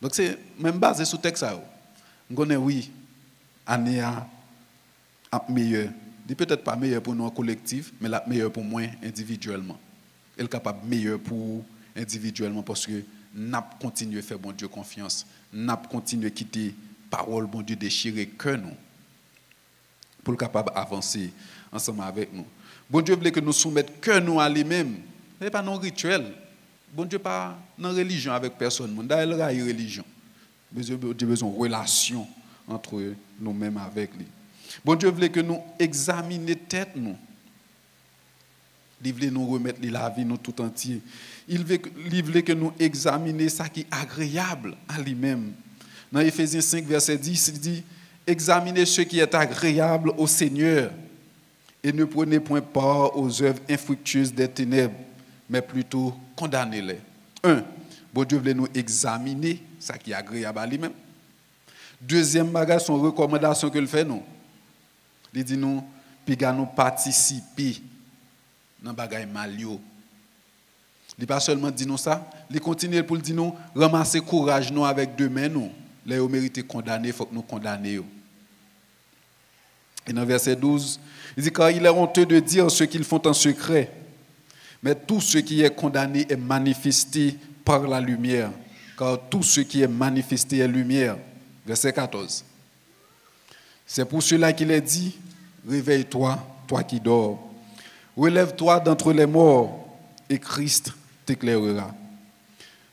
Donc c'est même basé sur le texte. On connaît, oui, année à meilleure. Peut-être pas meilleur pour nous en collectif, mais la meilleure pour moi individuellement. Elle est capable meilleure pour individuellement parce que n'a continué à faire bon Dieu confiance, n'a continué à quitter parole bon Dieu déchiré que nous pour le capable avancer ensemble avec nous. Bon Dieu voulait que nous soumettions que nous à lui-même. Ce n'est pas non rituel. Bon Dieu pas dans religion avec personne. D'ailleurs, il y a religion. Dieu a besoin de relation entre nous-mêmes avec lui. Bon Dieu voulait que nous examinions tête nous. Il voulait nous remettre la vie nous tout entier. Il voulait que nous examinions ça qui est agréable à lui-même. Dans Éphésiens 5, verset 10, il dit « Examinez ce qui est agréable au Seigneur et ne prenez point part aux œuvres infructueuses des ténèbres, mais plutôt condamnez-les. » 1. Bon Dieu voulait nous examiner ça qui est agréable à lui-même. Deuxième bagage, son recommandation que le fait nous. Il dit nous, puis nous participer dans le bagage malio. Il ne pas seulement dit nous ça, il continue pour dire nous, ramasser courage nous avec deux mains nous. Là, vous méritez condamner, il faut que nous condamnions. Et dans verset 12, il dit car il est honteux de dire ce qu'ils font en secret, mais tout ce qui est condamné est manifesté par la lumière, car tout ce qui est manifesté est lumière. Verset 14. C'est pour cela qu'il est dit, réveille-toi, toi qui dors. Relève-toi d'entre les morts, et Christ t'éclairera.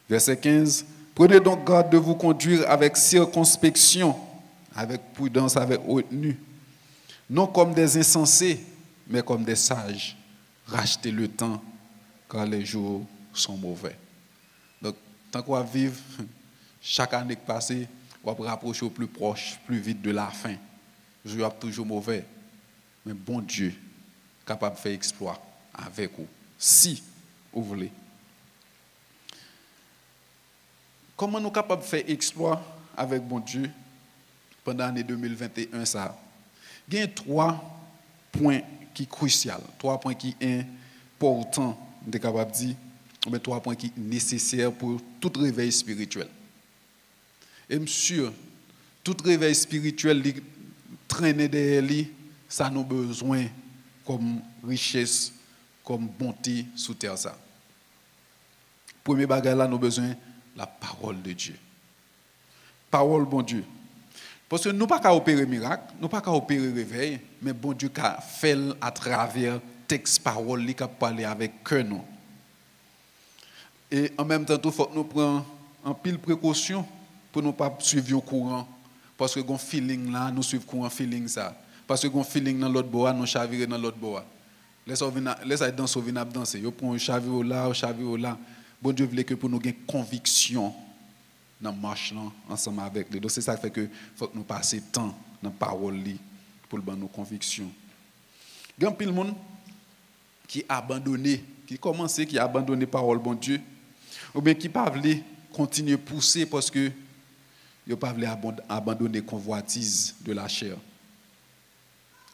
Verset 15. Prenez donc garde de vous conduire avec circonspection, avec prudence, avec retenue, non comme des insensés, mais comme des sages. Rachetez le temps, car les jours sont mauvais. Donc, tant qu'on va vivre, chaque année qui passe, on va rapprocher au plus proche, plus vite de la fin. Les jours sont toujours mauvais. Mais bon Dieu, capable de faire exploit avec vous, si vous voulez. Comment nous sommes capables de faire exploit avec bon Dieu pendant l'année 2021 ça? Il y a 3 points qui sont cruciaux, 3 points qui sont importants, on est capable de dire, mais 3 points qui sont nécessaires pour tout réveil spirituel. Et je suis sûr, tout réveil spirituel qui traîne derrière lui, ça nous a besoin comme richesse, comme bonté sous terre. Ça. Premier bagage là, nous avons besoin la parole de Dieu. Parole, bon Dieu. Parce que nous ne pouvons pas opérer miracle, nous ne pouvons pas opérer réveil, mais bon Dieu a fait à travers texte, parole, qui a parlé avec que nous. Et en même temps, il faut que nous prenions en pile précaution pour ne pas suivre le courant. Parce que nous feeling là, nous suivons le courant feeling ça. Parce que nous feeling dans l'autre bois, nous chavirer dans l'autre bois. Laissez danser, venir danser. Vous prenez un chavire là. Bon Dieu voulait que pour nous ayons conviction dans la marche ensemble avec lui. Donc c'est ça qui fait que faut que nous passions temps dans la parole pour nos convictions. Il y a un peu de monde qui a abandonné, qui commence, qui a abandonné la parole bon Dieu, ou bien qui ne pas continuer à pousser parce que il pas voulu abandonner la convoitise de la chair.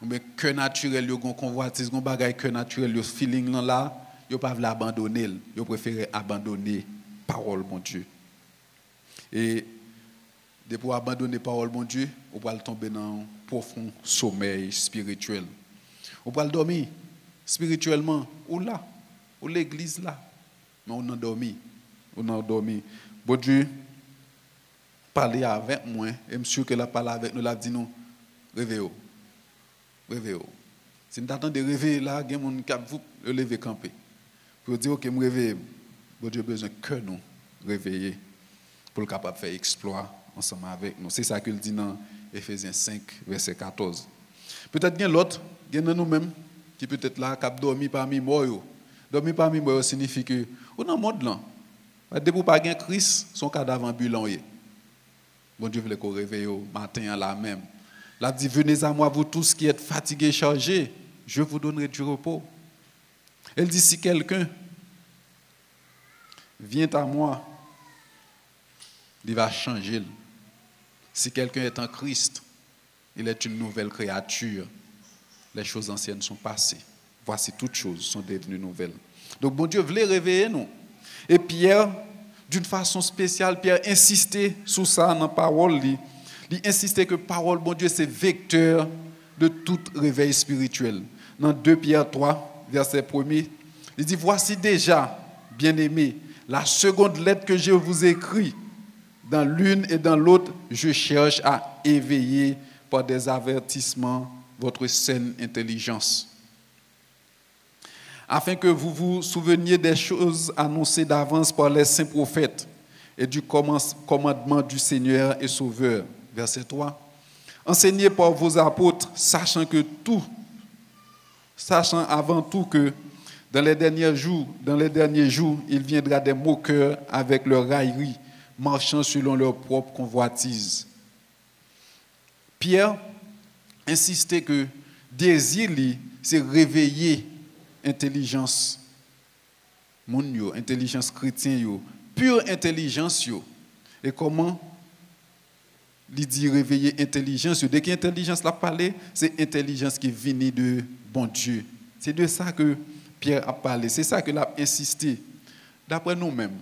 Ou bien que naturel, il y a une convoitise, un bagage que naturel, le feeling là, il pas voulu abandonner, il préféré abandonner la parole bon Dieu. Et pour abandonner la parole bon Dieu, on va tomber dans un profond sommeil spirituel. On va dormir spirituellement ou là, ou l'église là, mais on a dormi. Bon Dieu parler avec moi, et monsieur que la parle avec nous, l'a dit nous, réveillez-vous. Si nous attendons de réveiller là, il y a des gens qui vont le lever camper. Pour dire que je me réveille, bon Dieu a besoin que nous réveiller pour le capable de faire exploit ensemble avec nous. C'est ça qu'il dit dans Éphésiens 5, verset 14. Peut-être qu'il y a l'autre, il y a nous-mêmes qui peut-être là, qui a dormi parmi moi. Dormir parmi moi signifie que, on est dans le monde là. Depuis pas Christ, son cadavre ambulant. Bon Dieu voulait qu'on réveille au matin à la même. Il dit, venez à moi, vous tous qui êtes fatigués, chargés, je vous donnerai du repos. Elle dit, si quelqu'un vient à moi, il va changer. Si quelqu'un est en Christ, il est une nouvelle créature. Les choses anciennes sont passées. Voici toutes choses sont devenues nouvelles. Donc, bon Dieu voulait réveiller nous. Et Pierre, d'une façon spéciale, Pierre insistait sur ça dans la parole. Il insistait que la parole, bon Dieu, c'est vecteur de tout réveil spirituel. Dans 2 Pierre 3, verset 1er, il dit, voici déjà, bien-aimés, la seconde lettre que je vous écris. Dans l'une et dans l'autre, je cherche à éveiller par des avertissements votre saine intelligence, afin que vous vous souveniez des choses annoncées d'avance par les saints prophètes et du commandement du Seigneur et Sauveur. Verset 3. Enseignez par vos apôtres, sachant avant tout que dans les derniers jours, il viendra des moqueurs avec leur raillerie, marchant selon leur propre convoitise. Pierre insistait que désir, c'est réveiller intelligence, intelligence chrétienne, pure intelligence. Et comment il dit réveiller intelligence? Dès que l'intelligence l'a parlé, c'est intelligence qui vient de bon Dieu. C'est de ça que Pierre a parlé, c'est ça qu'il a insisté. D'après nous-mêmes,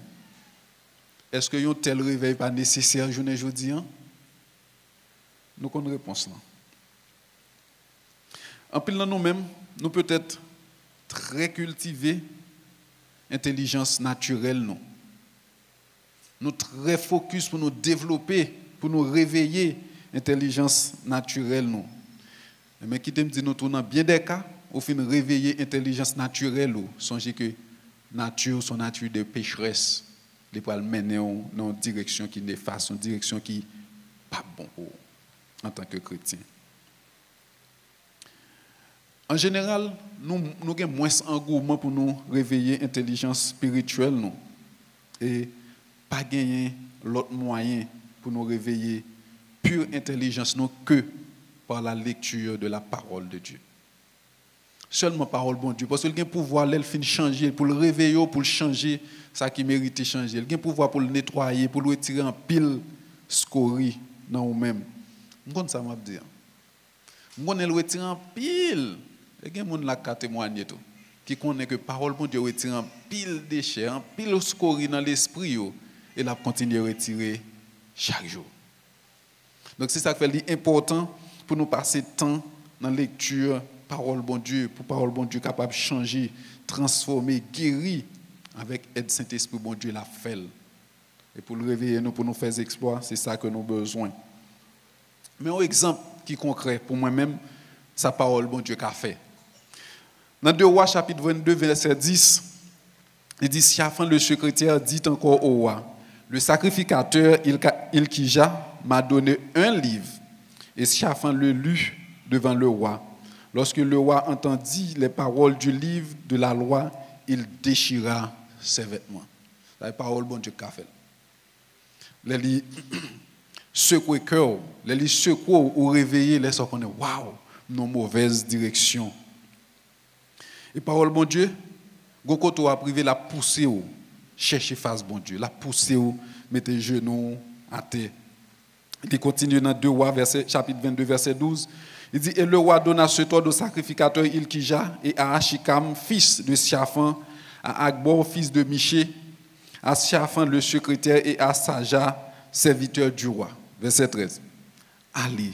est-ce que un tel réveil n'est pas nécessaire aujourd'hui? Nous avons une réponse là. En plus, nous-mêmes, nous peut-être très cultiver intelligence naturelle. Nous très focus pour nous développer, pour nous réveiller intelligence naturelle. Mais qui te dit nous tournons bien des cas, au fin de réveiller intelligence naturelle, songez que nature, son nature de pécheresse, les poils mener dans une direction qui est néfaste, une direction qui n'est pas bon en tant que chrétien. En général, nous avons moins d'engouement pour nous réveiller l'intelligence spirituelle. Et pas gagner l'autre moyen pour nous réveiller pure intelligence que par la lecture de la parole de Dieu. Seulement parole bon Dieu. Parce qu'il a le pouvoir, il finit changer, pour le réveiller, pour le changer, ça qui mérite de changer. Il a le pouvoir pour le nettoyer, pour le retirer en pile scorie dans nous-mêmes. Je connais ça, m'a dit. Je connais le retirer en pile. Il y a des gens qui témoignent qui connaissent que la parole bon Dieu retire en pile déchets, en pile scorie dans l'esprit, et la continue à retirer chaque jour. Donc c'est ça qui fait important pour nous passer temps dans la lecture parole bon Dieu, pour parole bon Dieu capable de changer, transformer, guérir avec aide Saint-Esprit bon Dieu la fait. Et pour le réveiller nous, pour nous faire exploits, c'est ça que nous avons besoin. Mais un exemple qui est concret pour moi-même, sa parole bon Dieu qu'a fait. Dans 2 Rois chapitre 22 verset 10, il dit, Shaphan le secrétaire dit encore au roi, le sacrificateur Ilkija m'a donné un livre, et Shaphan le lut devant le roi. Lorsque le roi entendit les paroles du livre de la loi, il déchira ses vêtements. C'est la parole bon Dieu qu'a fait. Les secouer cœur, les secouer ou réveiller, les gens connaissent, waouh, nos mauvaises directions. Et parole bon Dieu, Gokoto a privé la poussée, chercher face bon Dieu, la poussée, mettez genoux à terre. Il continue dans 2 Rois, chapitre 22, verset 12. Il dit, et le roi donna ce ordre au sacrificateur Ilkija et à Achikam, fils de Shaphan, à Akbor, fils de Miché, à Shaphan le secrétaire et à Saja, serviteur du roi. Verset 13. Allez,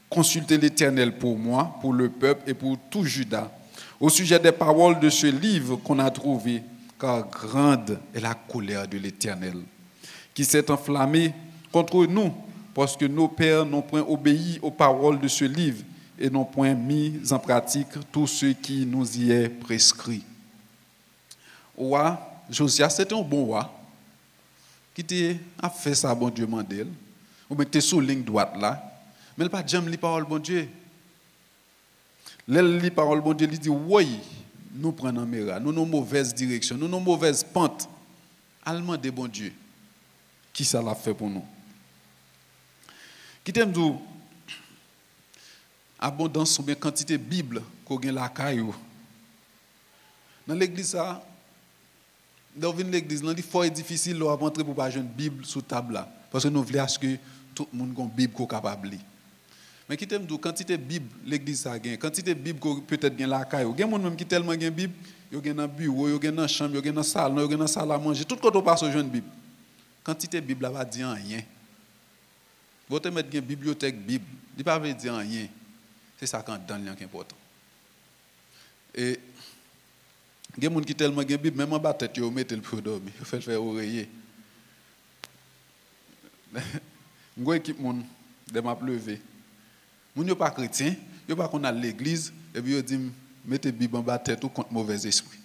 consultez l'Éternel pour moi, pour le peuple et pour tout Juda, au sujet des paroles de ce livre qu'on a trouvé, car grande est la colère de l'Éternel, qui s'est enflammée contre nous, parce que nos pères n'ont point obéi aux paroles de ce livre et n'ont point mis en pratique tout ce qui nous y est prescrit. Roi Josias, c'était un bon roi qui a fait ça, bon Dieu mandel. Ou bien tu es sur ligne droite là, mais il n'a pas jamais lu parole bon Dieu. L'elle lit parole bon Dieu, il dit oui, nous prenons mera, nous nos mauvaises directions, nous nos mauvaises pentes. Allemand de bon Dieu, qui ça l'a fait pour nous? Qui t'aime dire abondance ou bien quantité de Bible qu'on gagne la caillou. Dans l'église ça, dans l'église, il faut être difficile de rentrer pour pas une Bible sous table là parce que nous voulons que tout le monde ait une Bible capable de lire. Mais qui t'aime dire quantité de Bible l'église ça gagne, quantité de Bible peut-être gagne la caillou. Il y a monde même qui tellement gagne Bible, yo gagne dans bureau, yo gagne dans chambre, yo gagne dans salle, yo gagne dans salle à manger, tout côté passe au jeune Bible. Quantité de Bible là va dire rien. Vous te mettre une bibliothèque Bible, il pas veut dire rien. C'est ça qui est important. Et il y a des gens qui tellement de Bible, même en bas tête, ils mettent le pour dormir, ils font faire oreiller. Une équipe de m'a pleuvé. Ils ne sont pas chrétiens, ils ne sont pas à l'église, et puis ils disent mettez Bible en bas tête ou contre mauvais esprit.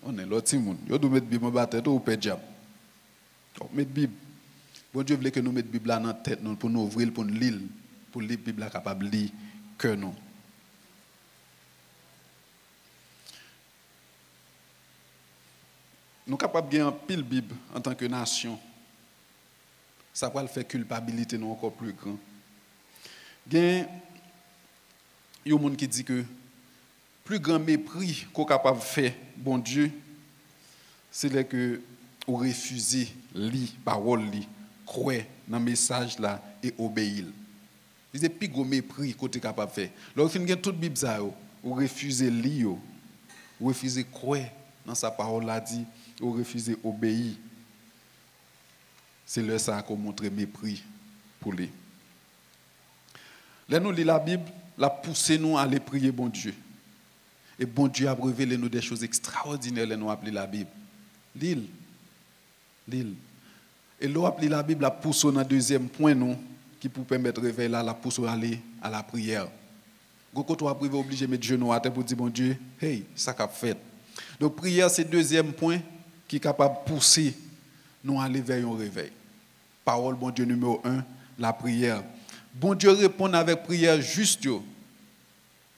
On est l'autre monde. Ils doivent mettre Bible en bas tête ou pas diable. Mettre Bible. Bon Dieu voulait que nous mettions la Bible dans la tête pour nous ouvrir, pour nous lire, pour lire la Bible capable de lire que nous. Nous sommes capables de gagner pile Bible en tant que nation. Ça va faire culpabilité nous encore plus grand. Il y a des gens qui disent que plus grand mépris qu'on est capable de faire, bon Dieu, c'est que vous refusez lire parole, croire dans le message là et obéir. C'est plus gros mépris qu'on est capable de faire. Lorsque vous avez toute la Bible, vous refusez lire, vous refusez croire dans sa parole là dit, vous refusez obéir. C'est là ça qu'on montre mépris pour lui. Là nous lisons la Bible, la poussée nous à aller prier bon Dieu. Et bon Dieu a révélé nous des choses extraordinaires, là nous appelons la Bible. L'île. Et là appelé la Bible, la pousse dans le deuxième point nous qui pour permettre de réveiller là, la pousse à aller à la prière. Quand tu as privé obligé de mettre genoux à terre pour dire bon Dieu, hey, ça qu'a fait. Donc prière c'est le deuxième point qui est capable de pousser nous à aller vers un réveil. Parole bon Dieu numéro 1, la prière. Bon Dieu répond avec prière juste yo.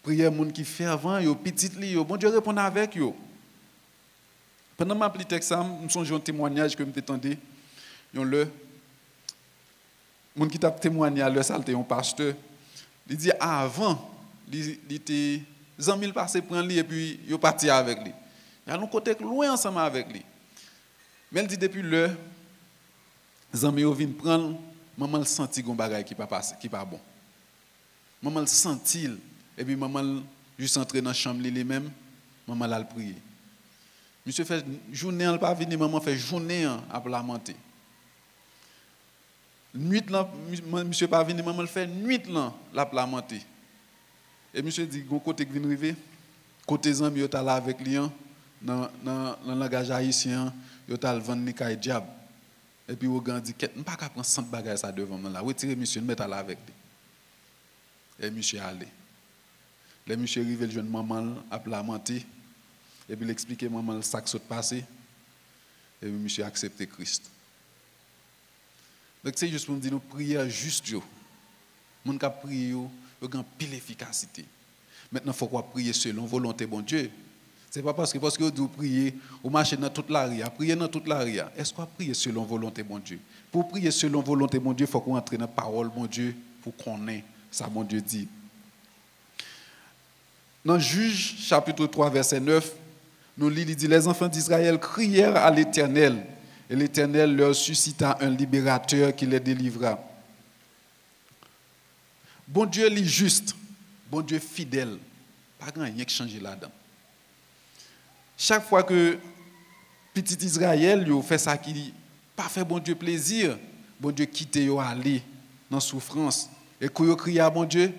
Prière moun qui fervent yo, petit li yo. Bon Dieu répond avec yo. Pendant ma petite texte, je me songe un témoignage que je m'entendais. Le moun qui t'a témoigné le ça était un pasteur. Il dit avant, il était 100 000 passé prendre lui et puis il parti avec lui. Il a nous côté loin ensemble avec lui. Mais il dit depuis le amis viennent prendre, maman le senti gon bagay qui pas passer, qui pas bon. Maman le senti et puis maman juste entrer dans chambre lui-même, maman l'a prier. Monsieur fait journée elle pas venir, maman fait journée à lamenter. Nuit là monsieur pas venir, maman le fait nuit là la lamenter. Et monsieur dit gon côté qui vient arriver, côté amis yo t'a là avec lui dans le langage haïtien, yo t'a vendre ni kay diable. Et puis, on dit, je ne peux pas prendre 100 bagages devant moi. Retirez monsieur, mettez là avec lui. Et monsieur est allé. Le monsieur est arrivé, le jeune maman a lamenté. Et puis, il explique à maman ce qui s'est passé. Et puis, monsieur a accepté Christ. Donc, c'est juste pour me dire, nous prions juste. Les gens qui prient, ils ont une pile efficacité. Maintenant, il faut prier selon volonté, bon Dieu. Ce n'est pas parce que vous devez prier, vous marchez dans toute la rue, prier dans toute la rue. Est-ce qu'on va prier selon volonté, bon Dieu? Pour prier selon volonté, bon Dieu, il faut qu'on entre dans la parole, bon Dieu, pour qu'on ait ça, bon Dieu dit. Dans Juge, chapitre 3, verset 9, nous lisons, il dit, les enfants d'Israël crièrent à l'Éternel, et l'Éternel leur suscita un libérateur qui les délivra. Bon Dieu est juste, bon Dieu fidèle, pas grand rien qui change là-dedans. Chaque fois que petit Israël fait ça qui pas fait bon Dieu plaisir, bon Dieu quitte yo aller dans souffrance et quand yo crie à bon Dieu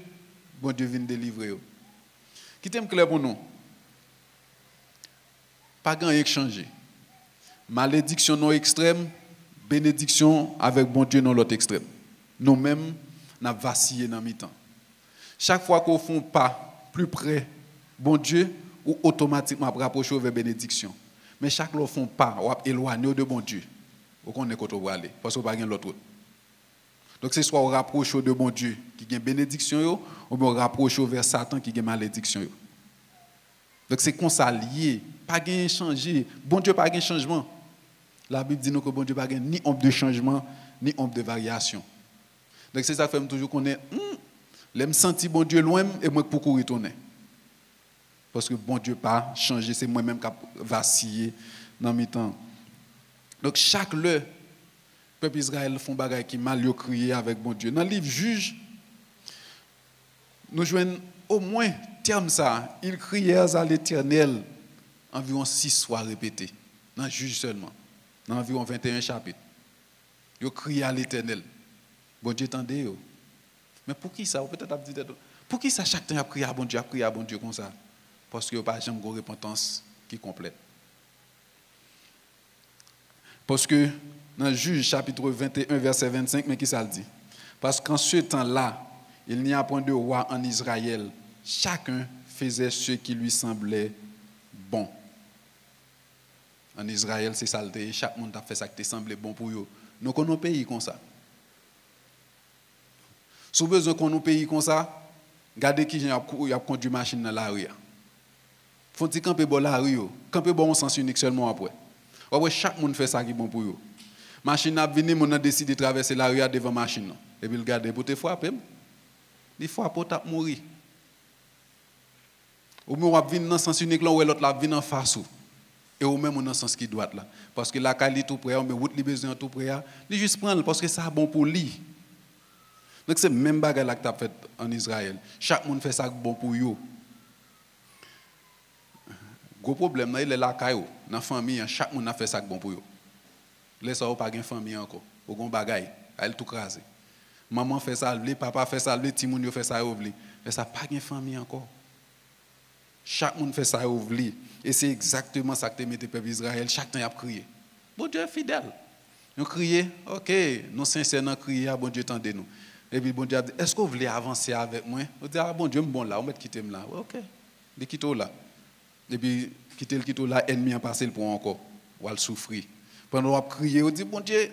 vient délivrer yo. Qui t'aime clair pour nous? Pas grand rien changer. Malédiction non extrême, bénédiction avec bon Dieu non l'autre extrême. Nous-mêmes n'a vacillé dans mi-temps. Chaque fois qu'on fait pas plus près bon Dieu ou automatiquement rapprocher vers bénédiction. Mais chaque fois font pas, ou éloigner de bon Dieu. Ou qu'on est côté aller parce qu'on pas gain l'autre route. Donc c'est soit on rapproche de bon Dieu qui gagne bénédiction ou bien on rapproche vers Satan qui gagne malédiction yo. Donc c'est comme ça lié, pas gain changer, bon Dieu pas gain changement. La Bible dit nous que bon Dieu pas gain ni ombre de changement ni ombre de variation. Donc c'est ça que fait toujours connaître, je me senti bon Dieu loin et moi pour retourner. Parce que bon Dieu pas changé, c'est moi-même qui vacillé dans mes temps. Donc chaque le peuple Israël font bagaille qui mal crié avec bon Dieu. Dans le livre Juge, nous joignons au moins terme ça, ils crièrent à l'Éternel environ 6 fois répétés. Dans Juge seulement, dans environ 21 chapitres. Ils criaient à l'Éternel. Bon Dieu tendez. Mais pour qui ça? Peut-être pour qui ça chaque temps a crié à bon Dieu comme ça? Parce qu'il n'y a pas jamais de repentance qui complète. Parce que dans Juge chapitre 21 verset 25, mais qui ça le dit? Parce qu'en ce temps-là, il n'y a point de roi en Israël. Chacun faisait ce qui lui semblait bon. En Israël, c'est ça. Chaque monde a fait ça qui semblait bon pour eux. Nous connaissons un pays comme ça. Si vous avez besoin qu'on ait un pays comme ça, regardez qui a conduit machine dans la rue. Faut-il camper dans la rue? Camper dans un sens unique seulement après. Après, chaque monde fait ça qui est bon pour eux. Machine a venu, on a décidé de traverser la rue devant la machine. Et puis, regardez, pour te frapper, il faut pour mourir. Ou bien, on va venir dans le sens unique, là, ou l'autre, là, vient en face. Et ou même, on a dans le sens qui doit là. Parce que la qualité tout près, on met route besoin tout près, il juste prendre parce que ça bon pour lui. Donc, c'est le même bagage que tu as fait en Israël. Chaque monde fait ça bon pour eux. Gros problème, il est là, dans la famille, chaque monde a fait ça bon pour eux. Laissez pas de famille encore. Au gon bagay, elle tout crasé. Maman fait ça, le papa fait ça, le petit moun fait ça ouvli. Mais ça pas de famille encore. Chaque monde fait ça ouvli et c'est exactement ça que te mette peuple Israël, chaque temps il a crié. Bon Dieu est fidèle. Nous crier, OK, nous sincèrement crier, bon Dieu tendez nous. Et puis bon Dieu a dit, est-ce que vous voulez avancer avec moi? On dit, ah bon Dieu, bon là, on met quitter là. OK. De quitter là. Et puis quitter là, ennemi a passé pour encore, ou al souffrir. Pendant qu'on crier, on dit, bon Dieu,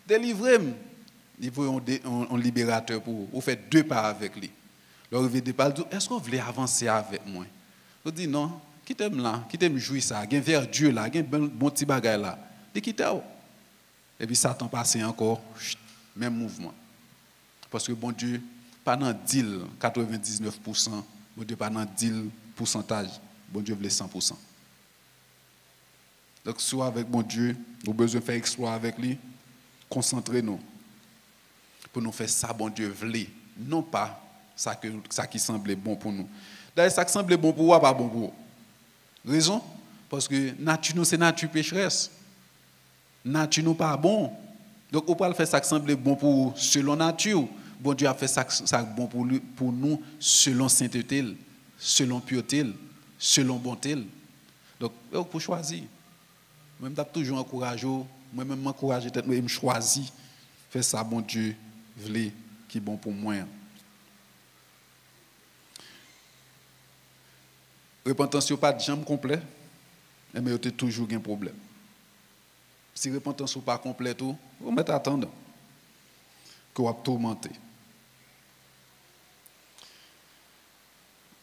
délivrez-moi. Livrez un libérateur pour vous. Vous faites 2 pas avec lui. Alors, il dit, est-ce que vous voulez avancer avec moi? On dit, non, quittez-moi là, quittez-moi jouir ça. Il y a un verdure là, il y a un bon petit bagage là. Quittez-vous. Et puis, Satan passe encore, même mouvement. Parce que bon Dieu, pas dans 99%, bon Dieu, pas dans 10 pourcentage, bon Dieu voulait 100%. Donc, soit avec bon Dieu, nous avons besoin de faire exploit avec lui, concentrez-nous pour nous faire ça, bon Dieu voulait, non pas ça qui semblait bon pour nous. D'ailleurs, ça qui semblait bon pour vous, pas bon pour vous. Raison? Parce que nature nous, c'est nature pécheresse. Nature nous pas bon. Donc, on peut faire ça qui semblait bon pour vous selon nature. Bon Dieu a fait ça bon pour nous selon sainteté, selon pureté, selon bonté. Donc, il faut choisir. Moi, je toujours encouragé, moi-même m'encourager, peut-être me choisir faire ça, bon Dieu, voulait qui est bon pour moi. Repentance n'est pas de jambe complet, mais il y a toujours un problème. Si repentance n'est pas complète, vous mettez à attendre que vous tourmentez.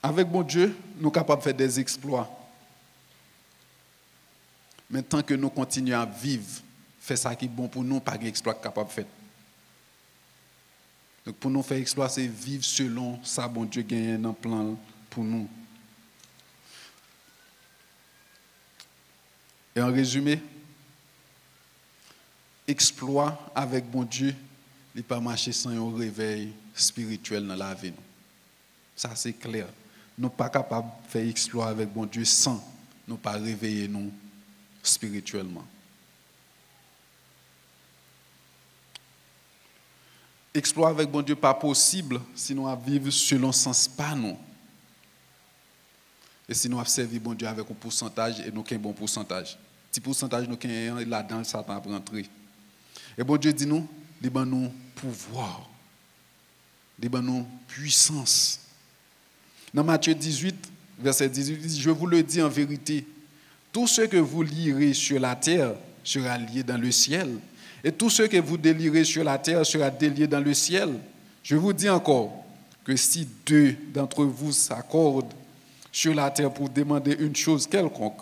Avec bon Dieu, nous sommes capables de faire des exploits. Mais tant que nous continuons à vivre, faire ça qui est bon pour nous, pas d'exploit capable de faire. Donc pour nous faire exploit, c'est vivre selon ça, bon Dieu gagne un plan pour nous. Et en résumé, exploit avec bon Dieu, il ne peut pas marcher sans un réveil spirituel dans la vie. Ça c'est clair. Nous ne sommes pas capables de faire exploit avec bon Dieu sans nous pas réveiller nous spirituellement. Exploit avec bon Dieu pas possible si nous vivons selon le sens pas nous. Et si nous avons servi bon Dieu avec un pourcentage et nous avons un bon pourcentage. Petit pourcentage nous avons là-dedans, Satan a rentré. Et bon Dieu dit nous, il donne nous pouvoir, il donne nous puissance. Dans Matthieu 18, verset 18, il dit, je vous le dis en vérité, tout ce que vous lierez sur la terre sera lié dans le ciel. Et tout ce que vous délierez sur la terre sera délié dans le ciel. Je vous dis encore que si 2 d'entre vous s'accordent sur la terre pour demander une chose quelconque,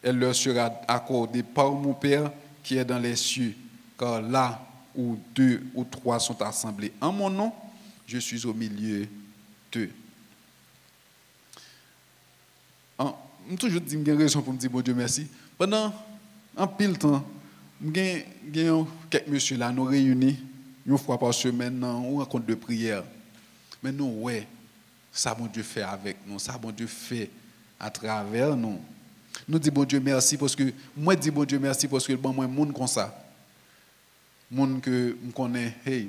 elle leur sera accordée par mon Père qui est dans les cieux. Car là où 2 ou 3 sont assemblés en mon nom, je suis au milieu d'eux. Je toujours dit que j'ai raison pour me dire bon Dieu merci. Pendant un pile temps, j'ai quelques messieurs là, nous réunis une fois par semaine dans une rencontre de prière. Mais nous, ouais, ça bon Dieu fait avec nous, ça bon Dieu fait à travers nous. Nous disons bon Dieu merci parce que, moi dis bon Dieu merci parce que bon, moi, monde comme ça. Monde que je connais, hey,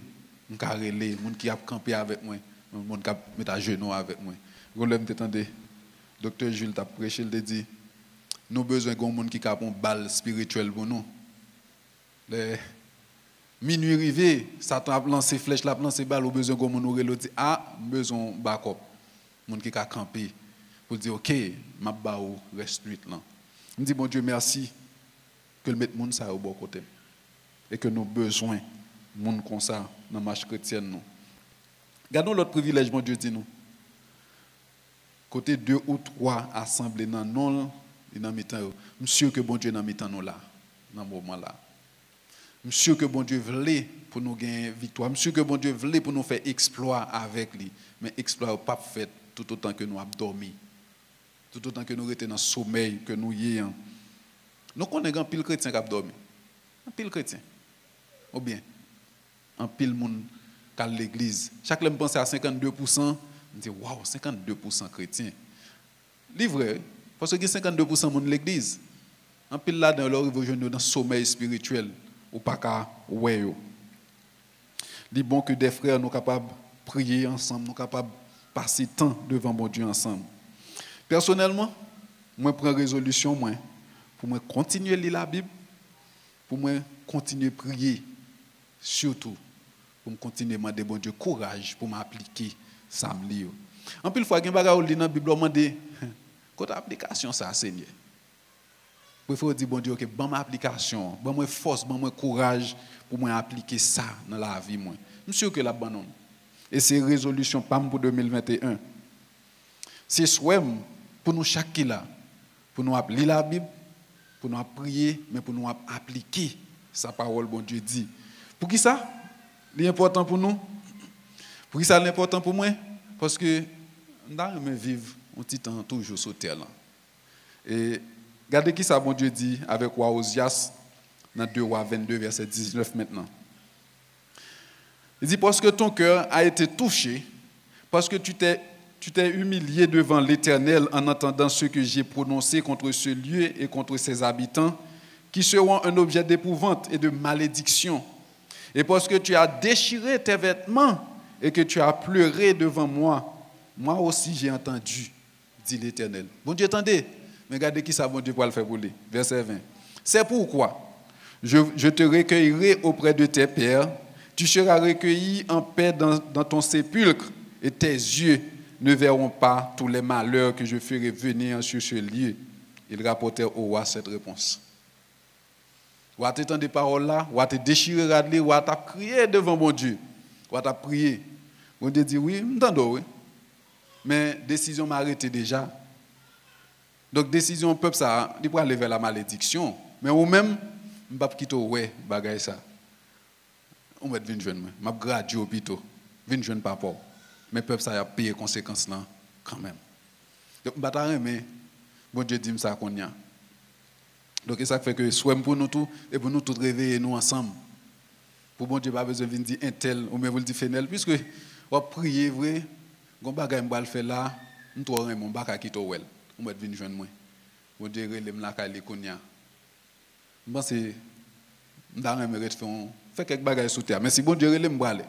je suis relé, monde qui a campé avec moi, monde qui a mis à genoux avec moi. Vous l'entendez? Docteur Jules t'a prêché, il a dit, nous avons besoin d'un monde qui a une balle spirituelle pour nous. Les minuit arrivé, Satan a lancé flèche, a lancé balle, nous avons besoin d'un monde qui a dit, ah, besoin de backup. Monde qui a campé pour dire, ok, ma baou reste nuit là. Je dis, bon Dieu, merci que le mette monde ça au bon côté. Et que nous avons besoin de monde comme ça dans la marche chrétienne. Nous. Gardons l'autre privilège, mon Dieu dit nous. Côté 2 ou 3 assemblés dans non, dans mi-temps. Monsieur que bon Dieu dans mi-temps nous là, dans ce moment là. Monsieur que bon Dieu voulait pour nous gagner victoire. Monsieur que bon Dieu voulait pour nous faire exploit avec lui. Mais exploit pas fait tout autant que nous avons dormi. Tout autant que nous étions dans le sommeil, que nous y ayons. Nous connaissons un pile chrétien qui a dormi. Un pile chrétien. Ou bien, un pile monde qui a l'église. Chaque fois que je pense à 52%, je dis, waouh, 52% chrétiens. Livré, parce que 52% de l'église. Un pile là, dans leur dans le sommeil spirituel, ou pas qu'à ouais. Il est bon que des frères nous capables de prier ensemble, nous capables de passer temps devant mon Dieu ensemble. Personnellement, moi, je prends résolution pour moi continuer à lire la Bible, pour moi continuer à prier, surtout pour me continuer à demander bon Dieu courage pour m'appliquer ça me lire. En plus, fois qu'il y a des choses dans la Bible, on demande quelle application ça, Seigneur. Il faut dire bon Dieu, ok, bonne application, bonne force, bonne courage pour moi appliquer ça dans la vie moi. Je suis sûr que la bonne. Et c'est résolution PAM pour 2021. C'est souhait pour nous chaque là, pour nous lire la Bible, pour nous prier, mais pour nous appliquer sa parole, bon Dieu dit. Pour qui ça? L'important pour nous? Pour qui ça l'important pour moi? Parce que nous devons vivre un petit temps toujours sur terre. Et regardez qui ça, bon Dieu dit avec roi Osias, dans 2 Rois 22, verset 19 maintenant. Il dit, parce que ton cœur a été touché, parce que tu t'es humilié devant l'Éternel en entendant ce que j'ai prononcé contre ce lieu et contre ses habitants, qui seront un objet d'épouvante et de malédiction. Et parce que tu as déchiré tes vêtements et que tu as pleuré devant moi, moi aussi j'ai entendu, dit l'Éternel. Bon Dieu, attendez, mais regardez qui ça, bon Dieu, pour le faire pour lui. Verset 20. C'est pourquoi je te recueillerai auprès de tes pères, tu seras recueilli en paix dans ton sépulcre, et tes yeux ne verront pas tous les malheurs que je ferai venir sur ce lieu. Il rapportait au roi cette réponse. Ou à t'entendre des paroles là, ou à te déchirer radler, ou à t'a crié devant mon Dieu, ou à t'a prié. Mon Dieu dit oui, m'entends oui. Mais décision m'a arrêté déjà. Donc décision peuple ça, il peut aller vers la malédiction. Mais ou même, je ne vais pas quitter ouais, bagaille ça. On va venir jeune, m'a gradué au pito, venir jeune papa. Mais peuple ça a payé conséquences là quand même. Donc bataille mais bon Dieu dit ça qu'on y a. Donc ça fait que soit pour nous tout et pour nous tous réveiller nous ensemble. Pour bon Dieu pas besoin de venir dire un tel ou même vous le dire fenel puisque on prier vrai, gon bagaille m'ba le faire là, nous tout mon bagaille qui to wel. On va venir joindre moi. Bon Dieu relève la kale konya. Je pense m'da mérite faire quelques bagages sous terre. Mais si bon Dieu relève m'ba aller.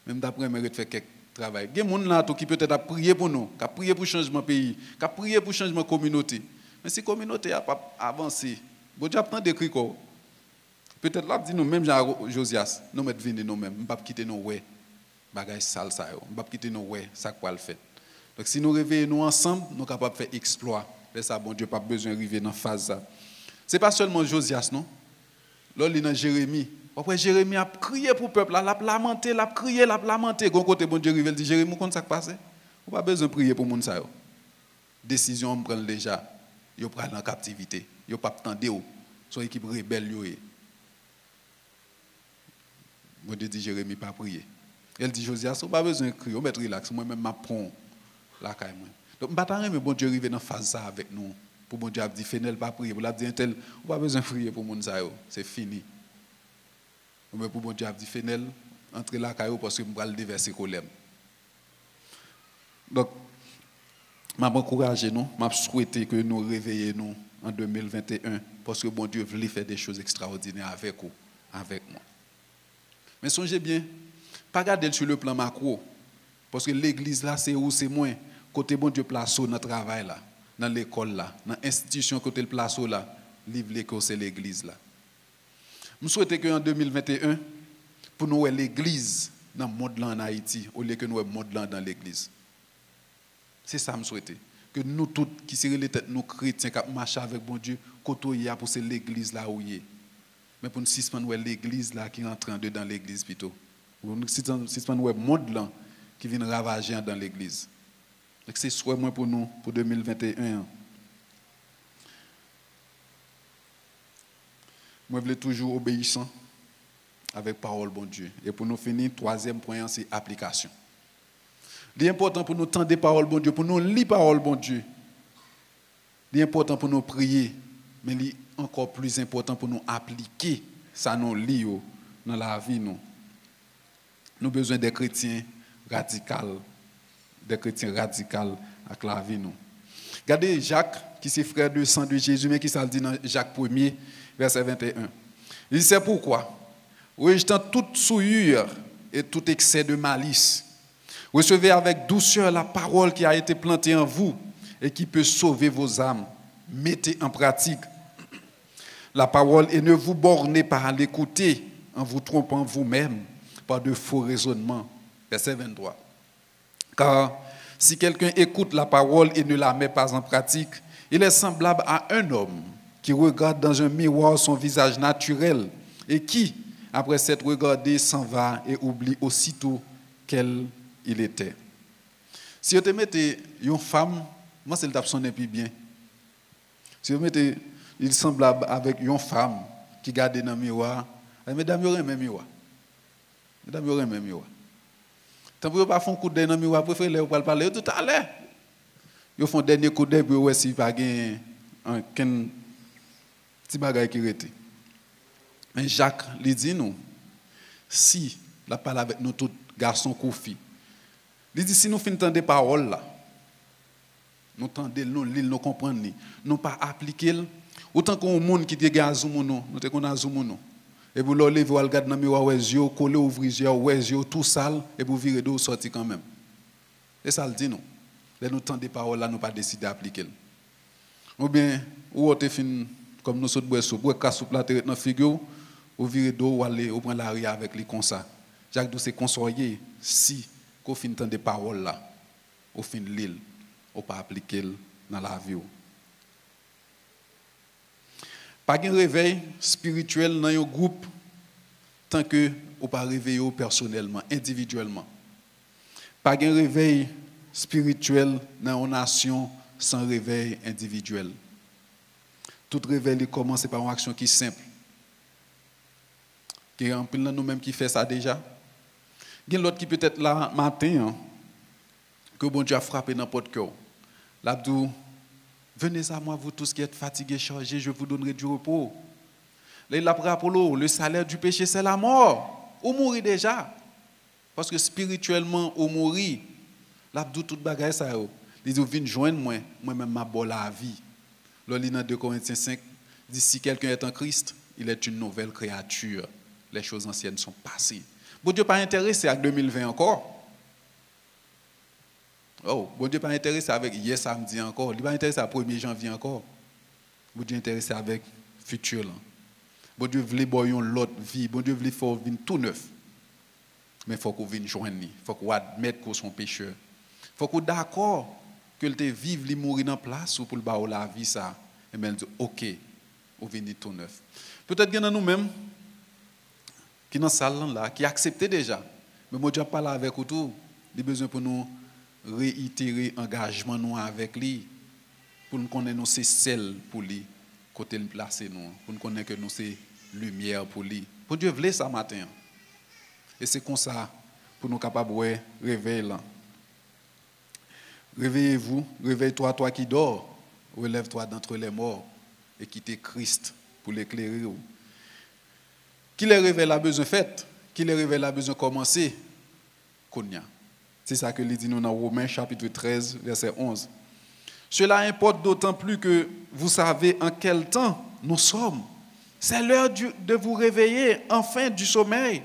Même d'après mérite faire quelques travail. Il y a des gens là qui peut-être a prié pour nous, qui a prié pour changement pays, qui a prié pour changement communauté. Mais si la communauté n'a pas avancé, bon Dieu a pas décrit quoi. Peut-être là dit nous même Jean Josias, nous mettre venir nous même, on pas quitter nos ouais. Bagage sale ça yo, on pas quitter nos ouais, ça quoi le fait. Donc si nous réveillons nous ensemble, nous capables de faire exploit. Mais ça bon Dieu pas besoin d'arriver dans phase ça. C'est pas seulement Josias non. Là il dans Jérémie. Après Jérémie a crié pour le peuple, l'a lamenté, l'a crié, l'a lamenté. Gon côté bon Dieu il dit Jérémie comment ça passe? On pas besoin de prier pour moun ça yo. Décision on prend déjà. Yo prend en captivité. Yo pas attendre yo. Son équipe rebelle yo. Bon Dieu dit Jérémie pas prier. Elle dit Josias, on pas besoin de crier, on met relax, moi-même m'apprends la caille moi. Donc m'attendre mais bon Dieu arrive dans phase ça avec nous. Pour bon Dieu a dit Fenel pas prier, pour l'a dit tel, on pas besoin de prier pour moun ça yo, c'est fini. Mais pour bon Dieu a dit Fenel, entre la caille parce que m'va le déverser colère. Donc m'a encouragé nous, m'a souhaité que nous réveillions nous en 2021 parce que bon Dieu voulait faire des choses extraordinaires avec vous, avec moi. Mais songez bien, pas garder sur le plan macro parce que l'église là c'est où c'est moins côté bon Dieu place dans le travail là, dans l'école là, dans l'institution côté le place là, livre que c'est l'église là. Je souhaite que en 2021 pour nous l'église dans le monde là en Haïti au lieu que nous le monde là dans l'église. C'est ça que je souhaite. Que nous tous qui sommes les têtes, nous chrétiens, qui marchent avec bon Dieu, côté pour c'est l'église là où il est. Mais pour nous, si c'est l'église là qui rentre dans l'église plutôt. Si c'est le monde là qui vient ravager dans l'église. C'est souhait moi pour nous, pour 2021. Moi, je veux toujours obéissant avec parole bon Dieu. Et pour nous finir, troisième point, c'est application. Il est important pour nous tendre des paroles, bon Dieu, pour nous lire paroles, bon Dieu. Il est important pour nous prier, mais il est encore plus important pour nous appliquer ça nous lit dans la vie. Nous avons besoin des chrétiens radicaux, avec la vie. Nous. Regardez Jacques, qui est frère de sang de Jésus, mais qui ça dit dans Jacques 1er, verset 21. Il dit, c'est pourquoi, rejetant toute souillure et tout excès de malice, recevez avec douceur la parole qui a été plantée en vous et qui peut sauver vos âmes. Mettez en pratique la parole et ne vous bornez pas à l'écouter en vous trompant vous-même par de faux raisonnements. Verset 23. Car si quelqu'un écoute la parole et ne la met pas en pratique, il est semblable à un homme qui regarde dans un miroir son visage naturel et qui, après s'être regardé, s'en va et oublie aussitôt qu'elle il était. Si vous te mettez une femme, moi c'est le tape sonner plus bien. Si vous mettez, il semblable avec une femme qui garde dans le miroir, mesdames, vous aurez même miroir. Mesdames, vous aurez même miroir. Tant que vous ne faites pas un coup d'œil dans le miroir, vous préférez parler tout à l'heure. Vous font un dernier coup d'œil pour voir s'il n'y a pas un petit bagage qui reste. Mais Jacques lui dit nous, si la parole avec nous tous garçons ou filles, il dit si nous finissons des paroles là, nous entendons, nous lisons, nous comprenons, nous pas appliquer, autant qu'on monde qui dit gazoum nous, nous te connaissons zoom nous. Et vous lever, vous regardez dans le miroir, ouais yeux, coller ouvrir yeux, ouais yeux, tout sale et vous virez d'eau sortir quand même. Et ça le dit nous. Là nous entendons des paroles là, nous pas décider d'appliquer. Ou bien ou te fin comme nous sommes boire soupe, boire casse soupe là te dans figure, ou virez d'eau ou aller ou prendre la ria avec lui comme ça. Jacques Doucet conseiller si qu'on fin entendre des paroles là, au fin de l'île, ou pas appliquer dans la vie. Pas de réveil spirituel dans un groupe tant que ou pas réveillé personnellement, individuellement. Pas de réveil spirituel dans une nation sans réveil individuel. Tout réveil commence par une action qui est simple. Il y a un peu de nous-mêmes qui fait ça déjà. Il y a l'autre qui peut être là matin, hein, que bon Dieu a frappé dans votre cœur. L'abdou, venez à moi, vous tous qui êtes fatigués, chargés, je vous donnerai du repos. Là, il a pris Apollo, le salaire du péché, c'est la mort. Ou mourir déjà. Parce que spirituellement, ou mourir, l'abdou, tout bagaille ça. Il dit, venez joindre moi-même, ma bonne la vie. Là, il dans 2 Corinthiens 5, il dit, si quelqu'un est en Christ, il est une nouvelle créature. Les choses anciennes sont passées. Bon Dieu pas intéressé avec 2020 encore. Oh, bon Dieu pas intéressé avec hier samedi encore. Il pas intéressé avec 1er janvier encore. Bon Dieu intéressé avec futur là. Bon Dieu veut boire l'autre vie. Bon Dieu veut faire venir tout neuf. Mais il faut qu'on vienne joindre. Il faut qu'on admette qu'on sont pécheurs. Il faut qu'on d'accord que te vive, li mourir dans place ou pour le bas la vie ça. Et bien dit OK, on vient tout neuf. Peut-être qu'il y en a nous-mêmes qui dans salle là qui acceptent déjà. Mais moi Dieu parle avec vous tout. Il a besoin pour nous réitérer engagement nous avec lui pour nous connaître nous c'est celle pour lui côté le placer nous pour nous connaître que nous c'est lumière pour lui. Pour Dieu voulait ça matin. Et c'est comme ça pour nous capables de réveiller là. Réveillez-vous, réveille-toi, toi qui dors, relève-toi d'entre les morts et quitte Christ pour l'éclairer. Qui les réveille a besoin fait, qui les réveille a besoin commencer, Konya. C'est ça que il dit nous dans Romains chapitre 13, verset 11. Cela importe d'autant plus que vous savez en quel temps nous sommes. C'est l'heure de vous réveiller enfin du sommeil.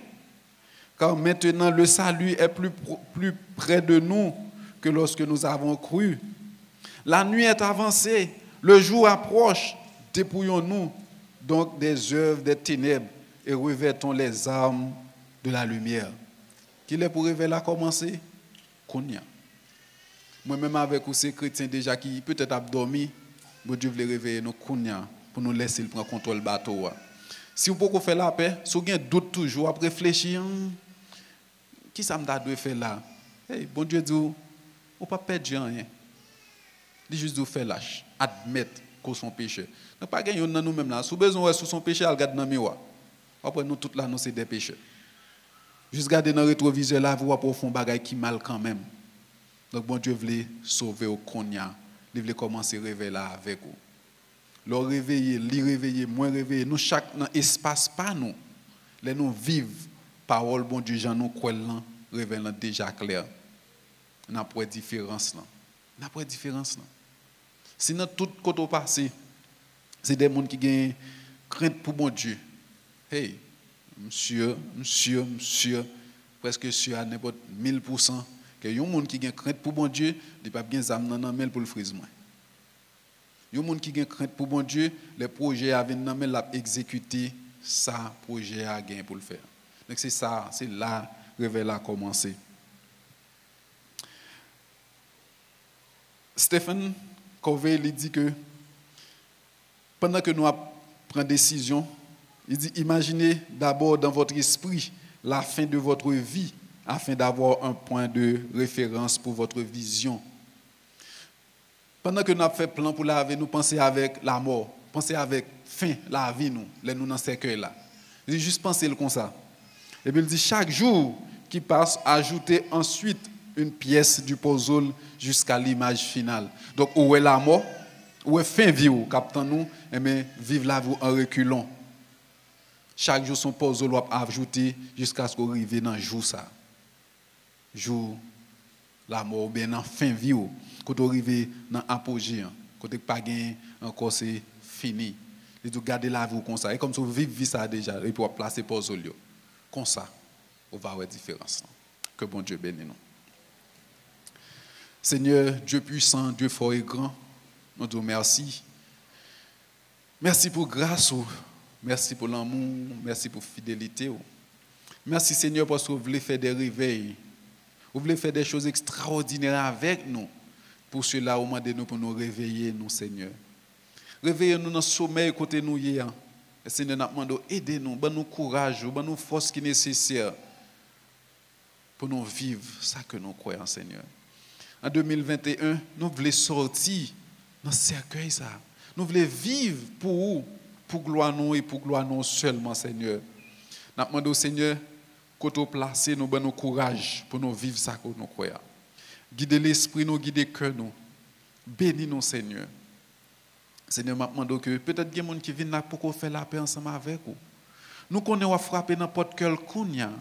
Car maintenant le salut est plus près de nous que lorsque nous avons cru. La nuit est avancée, le jour approche. Dépouillons-nous donc des œuvres des ténèbres et revêtons les armes de la lumière. Qu'il est pour révéler à commencer? Konya. Moi-même avec ces chrétiens déjà qui peut-être ont dormi, bon Dieu veut réveiller nos Konya pour nous laisser prendre contrôle du bateau. Si vous pouvez faire la paix, si vous avez un doute toujours, après réfléchir, qui ça me doit faire là? Hey, bon Dieu dit, vous ne pas perdre rien. Il juste de faire lâche, admettre que son péché. Nous pas gagner dans nous-mêmes là. Si vous avez besoin de son péché, regardez dans le miroir. Après nous tous là, nous c'est des péchés. Juste garder dans le rétroviseur là, vous voyez fond bagaille qui mal quand même. Donc bon Dieu voulait sauver au Konya. Il voulait commencer à réveiller là avec vous. Le réveiller, lui réveiller, moi réveiller. Nous chaque dans espace pas nous. Les nous vivre parole bon Dieu Jean nous croit là, réveillant déjà clair. N'a pas différence là. N'a pas différence là. Sinon tout côté passé, c'est des gens qui ont crainte pour bon Dieu. Hey, monsieur, presque sûr à n'importe 1000%, que y a un monde qui a crainte pour bon Dieu, il pas bien zam nan mel pour le frise moi. Y a un monde qui a crainte pour bon Dieu, les projets avec nan mel l'a exécuter ça projet a gain pour le faire. Donc c'est ça, c'est là réveil a commencé. Stephen Covey il dit que pendant que nous prenons décision, il dit imaginez d'abord dans votre esprit la fin de votre vie afin d'avoir un point de référence pour votre vision. Pendant que nous avons fait plan pour la vie, nous pensons avec la mort, pensez avec fin la vie nous dans ce cercueil là. Il dit juste penser comme ça. Et puis il dit chaque jour qui passe, ajoutez ensuite une pièce du puzzle jusqu'à l'image finale. Donc où est la mort, où est fin vie où captant nous, et bien vivre la vie en reculant. Chaque jour son puzzle doit ajouter jusqu'à ce qu'on arrive dans jour ça. Jour la mort bien en fin vie où quand on arrive dans apogée, quand on pas gain encore c'est fini. Et de garder la vie comme ça et comme si on vit ça déjà et pour placer puzzle comme ça on va avoir différence. Que bon Dieu bénisse nous. Seigneur, Dieu puissant, Dieu fort et grand, nous te remercions. Merci pour grâce, merci pour l'amour, merci pour fidélité. Merci Seigneur parce que vous voulez faire des réveils, vous voulez faire des choses extraordinaires avec nous. Pour cela, vous demandez nous pour nous réveiller, nous Seigneur. Réveillez-nous dans le sommeil côté nous hier. Seigneur, nous demandons aidez-nous, donne-nous courage, donne-nous force qui est nécessaire pour nous vivre ça que nous croyons, Seigneur. En 2021, nous voulons sortir dans ce cercueil ça. Nous voulons vivre pour vous, pour gloire nous et pour gloire nous seulement, Seigneur. Nous demandons, Seigneur, quand nous placer, nous donnons courage pour nous vivre ça que nous croyons. Guidez l'esprit, nous guidez le cœur, nous. Bénis-nous, Seigneur. Seigneur, nous demandons que peut-être qu'il y a des gens qui viennent là pour faire la paix ensemble avec vous. Nous connaissons frapper n'importe quel cognac.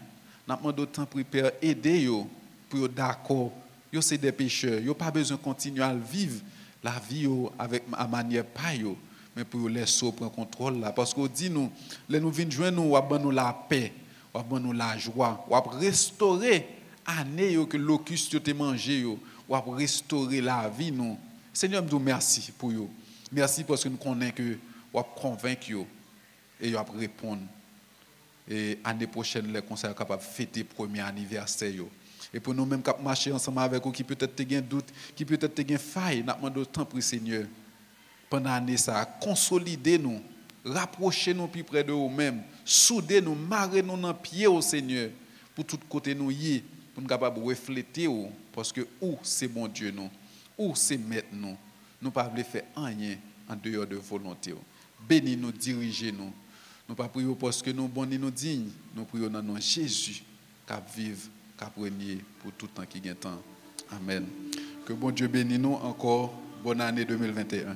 Nous demandons temps pour Père aider vous pour d'accord. Yo c'est des pécheurs, yo pas besoin de continuer à vivre la vie avec à manière pas yo, mais pour laisser prendre contrôle là parce que dit nous, les nous venons joindre nous, va nous la paix, va nous la joie, va restaurer année que locuste te mangé yo, va restaurer la vie nous. Seigneur, nous merci pour yo. Merci parce que nous connaissons que va convaincre yo et yo va répondre. Et année prochaine les conseils capable fêter premier anniversaire yo. Et pour nous-mêmes qui marcher ensemble avec vous, qui peut-être te doute, qui peut-être te faille, nous demandons autant pour le Seigneur. Pendant l'année, ça, consolider nous, rapprocher nous plus près de nous-mêmes, souder nous, marrer nous dans le pied au Seigneur, pour tout côté nous y, pour nous capables de refléter, parce que où c'est bon Dieu nous, où c'est maître nous, nous ne pouvons pas faire rien en dehors de volonté. Bénis nous, dirigez nous. Nous ne pouvons pas prier parce que nous bons nous dignes, nous prions dans le nom de Jésus. cap vivre, cap régner pour tout temps qui gagne temps. Amen. Que bon Dieu bénisse nous encore. Bonne année 2021.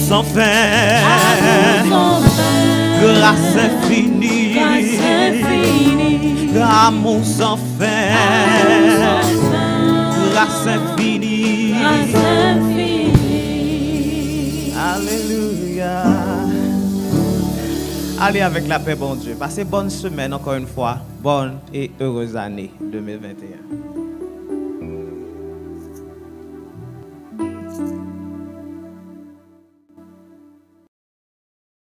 Sans fin, grâce infinie, amour sans fin, grâce infinie, alléluia. Allez avec la paix, bon Dieu. Passez bonne semaine encore une fois, bonne et heureuse année 2021.